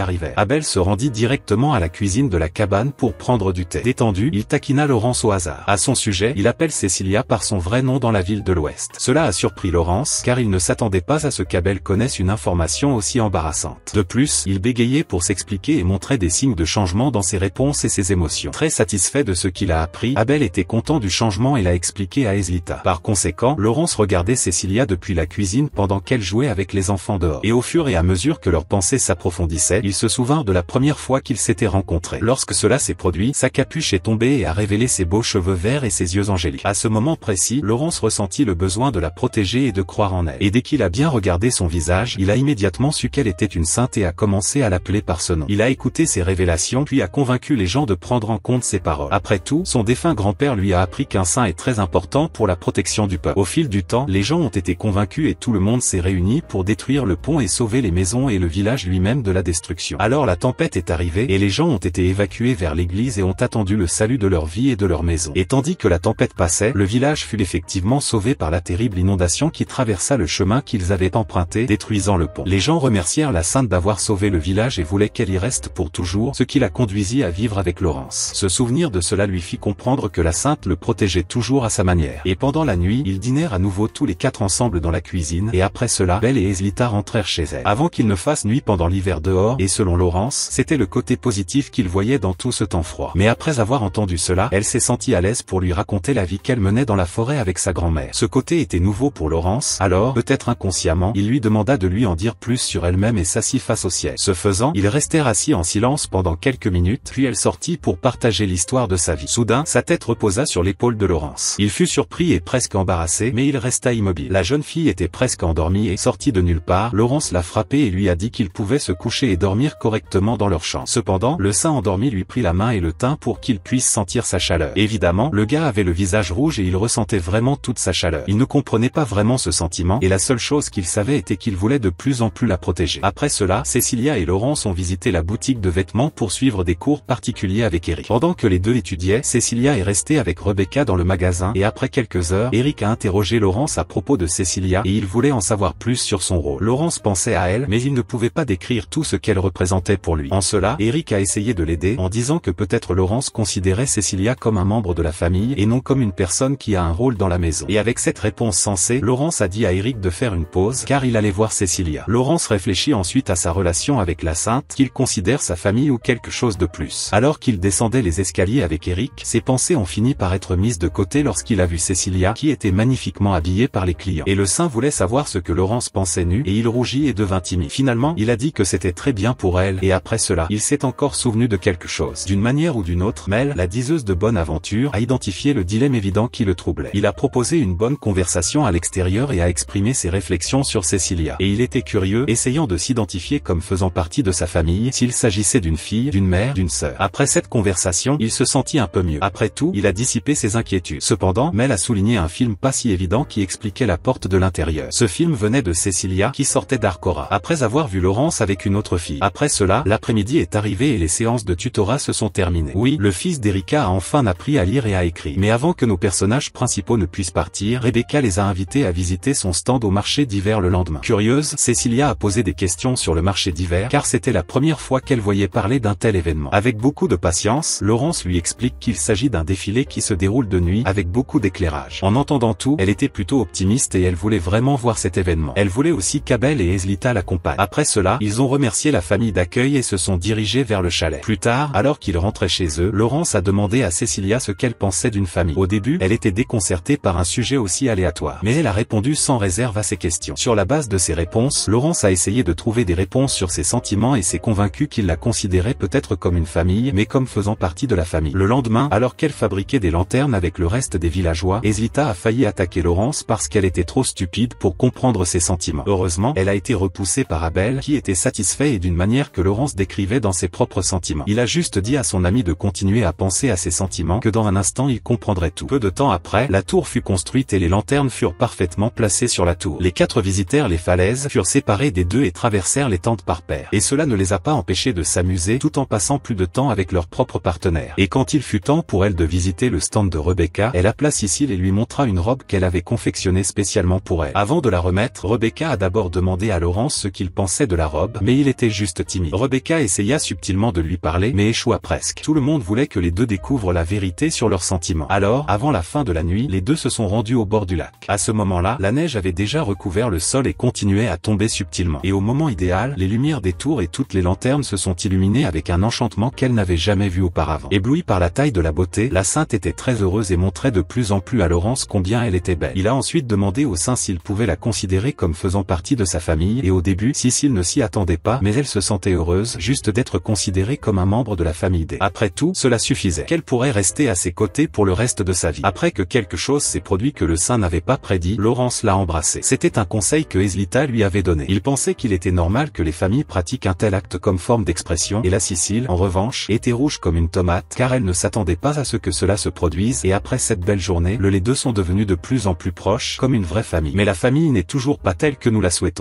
arrivèrent, Abel se rendit directement à la cuisine de la cabane pour prendre du thé. Détendu, il taquina Laurence au hasard. À son sujet, il appelle Cécilia par son vrai nom dans la ville de l'Ouest. Cela a surpris Laurence, car il ne s'attendait pas à ce qu'Abel connaisse une information aussi embarrassante. De plus, il bégayait pour s'expliquer et montrait des signes de changement dans ses réponses et ses émotions. Très satisfait de ce qu'il a appris, Abel était content du changement et l'a expliqué à Eslita. Par conséquent, Laurence regardait Cécilia depuis la cuisine pendant qu'elle jouait avec les enfants dehors. Et au fur et à mesure que leurs pensées s'approfondissaient, il se souvint de la première fois qu'ils s'étaient rencontrés. Lorsque cela s'est produit, sa capuche est tombée et a révélé ses beaux cheveux verts et ses yeux angéliques. À ce moment précis, Laurence ressentit le besoin de la protéger et de croire en elle. Et dès qu'il a bien regardé son visage, il a immédiatement su qu'elle était une sainte et a commencé à l'appeler par ce nom. Il a écouté ses révélations puis a convaincu les gens de prendre en compte ses paroles. Après tout, son défunt grand-père lui a appris qu'un saint est très important pour la protection du peuple. Au fil du temps, les gens ont été convaincus et tout le monde s'est réuni pour détruire le pont et sauver les maisons et le village lui-même de la destruction. Alors la tempête est arrivée et les gens ont été évacués vers l'église et ont attendu le salut de leur vie et de leur maison. Et tandis que la tempête passait, le village fut effectivement sauvé par la terrible inondation qui traversa le chemin qu'ils avaient emprunté, détruisant le pont. Les gens remercièrent la sainte d'avoir sauvé le village et voulaient qu'elle y reste pour toujours, ce qui la conduisit à vivre avec Laurence. Ce souvenir de cela lui fit comprendre que la sainte le protégeait toujours à sa manière. Et pendant la nuit, ils dînèrent à nouveau tous les quatre ensemble dans la cuisine, et après cela, Abel et Eslita rentrèrent chez elle. Avant qu'il ne fasse nuit pendant l'hiver dehors, et selon Laurence, c'était le côté positif qu'il voyait dans tout ce temps froid. Mais après avoir entendu cela, elle s'est sentie à l'aise pour lui raconter la vie qu'elle menait dans la forêt avec sa grand-mère. Ce côté était nouveau pour Laurence, alors, peut-être inconsciemment, il lui demanda de lui en dire plus sur elle-même et s'assit face au ciel. Ce faisant, ils restèrent assis en silence pendant quelques minutes, puis elle sortit pour partager l'histoire de sa vie. Soudain, sa tête reposa sur l'épaule de Laurence. Il fut surpris et presque embarrassé, mais il resta immobile. La jeune fille était presque endormie et, sortie de nulle part, Laurence l'a frappé et lui a dit qu'il pouvait se coucher et dormir correctement dans leur chambre. Cependant, le saint endormi lui prit la main et le tint pour qu'il puisse sentir sa chaleur. Évidemment, le gars avait le visage rouge et il ressentait vraiment toute sa chaleur. Il ne comprenait pas vraiment ce sentiment, et la seule chose qu'il savait était qu'il voulait de plus en plus la protéger. Après cela, Cécilia et Laurence ont visité la boutique de vêtements pour suivre des cours particuliers avec Eric. Pendant que les deux étudiaient, Cécilia est restée avec Rebecca dans le magasin, et après quelques heures, Eric a interrogé Laurence à propos de Cécilia, et il voulait en savoir plus sur son rôle. Laurence pensait à elle, mais il ne pouvait pas décrire tout ce qu'elle représentait pour lui. En cela, Eric a essayé de l'aider, en disant que peut-être Laurence considérait Cécilia comme un membre de la famille, et non comme une personne qui a un rôle dans la maison. Et avec cette réponse sensée, Laurence a dit à Eric de faire une pause, car il allait voir Cécilia. Laurence réfléchit ensuite à sa relation avec la sainte, qu'il considère sa famille ou quelque chose de plus. Alors qu'il descendait les escaliers avec Eric, ses pensées ont fini par être mises de côté lorsqu'il a vu Cécilia, qui était magnifiquement habillée par les clients. Et le saint voulait savoir ce que Laurence pensait nue, et il rougit et devint timide. Finalement, il a dit que c'était très bien pour elle, et après cela, il s'est encore souvenu de quelque chose. D'une manière ou d'une autre, Mel, la diseuse de bonne aventure, a identifié le dilemme évident qui le troublait. Il a proposé une bonne conversation à l'extérieur et a exprimé ses réflexions sur Cécilia. Et il était curieux, essayant de s'identifier comme faisant partie de sa famille, s'il s'agissait d'une fille, d'une mère, d'une sœur. Après cette conversation, il se sentit un peu mieux. Après tout, il a dissipé ses inquiétudes. Cependant, Mel a souligné un film pas si évident qui expliquait la porte de l'intérieur. Ce film venait de Cécilia, qui sortait d'Arcora, après avoir vu Laurence avec une autre fille. Après cela, l'après-midi est arrivé et les séances de tutorat se sont terminées. Oui, le fils d'Erika a enfin appris à lire et à écrire. Mais avant que nos personnages principaux ne puissent partir, Rebecca les a invités à visiter son stand au marché d'hiver le lendemain. Curieuse, Cécilia a posé des questions sur le marché d'hiver, car c'était la première fois qu'elle voyait parler d'un tel événement. Avec beaucoup de patience, Laurence lui explique qu'il s'agit d'un défilé qui se déroule de nuit, avec beaucoup d'éclairage. En entendant tout, elle était plutôt optimiste et elle voulait vraiment voir cet événement. Elle voulait aussi qu'Abel et Eslita l'accompagnent. Après cela, ils ont remercié la famille d'accueil et se sont dirigés vers le chalet. Plus tard, alors qu'ils rentraient chez eux, Laurence a demandé à Cécilia ce qu'elle pensait d'une famille. Au début, elle était déconcertée par un sujet aussi aléatoire, mais elle a répondu sans réserve à ses questions. Sur la base de ses réponses, Laurence a essayé de trouver des réponses sur ses sentiments et s'est convaincue qu'il la considérait peut-être comme une famille, mais comme faisant partie de la famille. Le lendemain, alors qu'elle fabriquait des lanternes avec le reste des villageois, Eslita a failli attaquer Laurence parce qu'elle était trop stupide pour comprendre ses sentiments. Heureusement, elle a été repoussée par Abel, qui était satisfait et d'une manière que Laurence décrivait dans ses propres sentiments. Il a juste dit à son ami de continuer à penser à ses sentiments, que dans un instant il comprendrait tout. Peu de temps après, la tour fut construite et les lanternes furent parfaitement placées sur la tour. Les quatre visitèrent les falaises, furent séparés des deux et traversèrent les tentes par paire. Et cela ne les a pas empêchés de s'amuser tout en passant plus de temps avec leur propre partenaire. Et quand il fut temps pour elle de visiter le stand de Rebecca, elle appela appela Cécile et lui montra une robe qu'elle avait confectionnée spécialement pour elle. Avant de la remettre, Rebecca a d'abord demandé à Laurence ce qu'il pensait de la robe, mais il était juste timide. Rebecca essaya subtilement de lui parler, mais échoua presque. Tout le monde voulait que les deux découvrent la vérité sur leurs sentiments. Alors, avant la fin de la nuit, les deux se sont rendus au bord du lac. À ce moment-là, la neige avait déjà recouvert le sol et continuait à tomber subtilement. Et au moment idéal, les lumières des tours et toutes les lanternes se sont illuminées avec un enchantement qu'elle n'avait jamais vu auparavant. Éblouie par la taille de la beauté, la sainte était très heureuse et montrait de plus en plus à Laurence combien elle était belle. Il a ensuite demandé au saint s'il pouvait la considérer comme faisant partie de sa famille, et au début, Cécile ne s'y attendait pas, mais elle se sentait heureuse juste d'être considérée comme un membre de la famille D. Après tout, cela suffisait. Qu'elle pourrait rester à ses côtés pour le reste de sa vie. Après que quelque chose s'est produit que le saint n'avait pas prédit, Laurence l'a embrassé. C'était un conseil que Eslita lui avait donné. Il pensait qu'il était normal que les familles pratiquent un tel acte comme forme d'expression, et la Cécile, en revanche, était rouge comme une tomate, car elle ne s'attendait pas à ce que cela se produise, et après cette belle journée, les deux sont devenus de plus en plus proches, comme une vraie famille. Mais la famille n'est toujours pas telle que nous la souhaitons.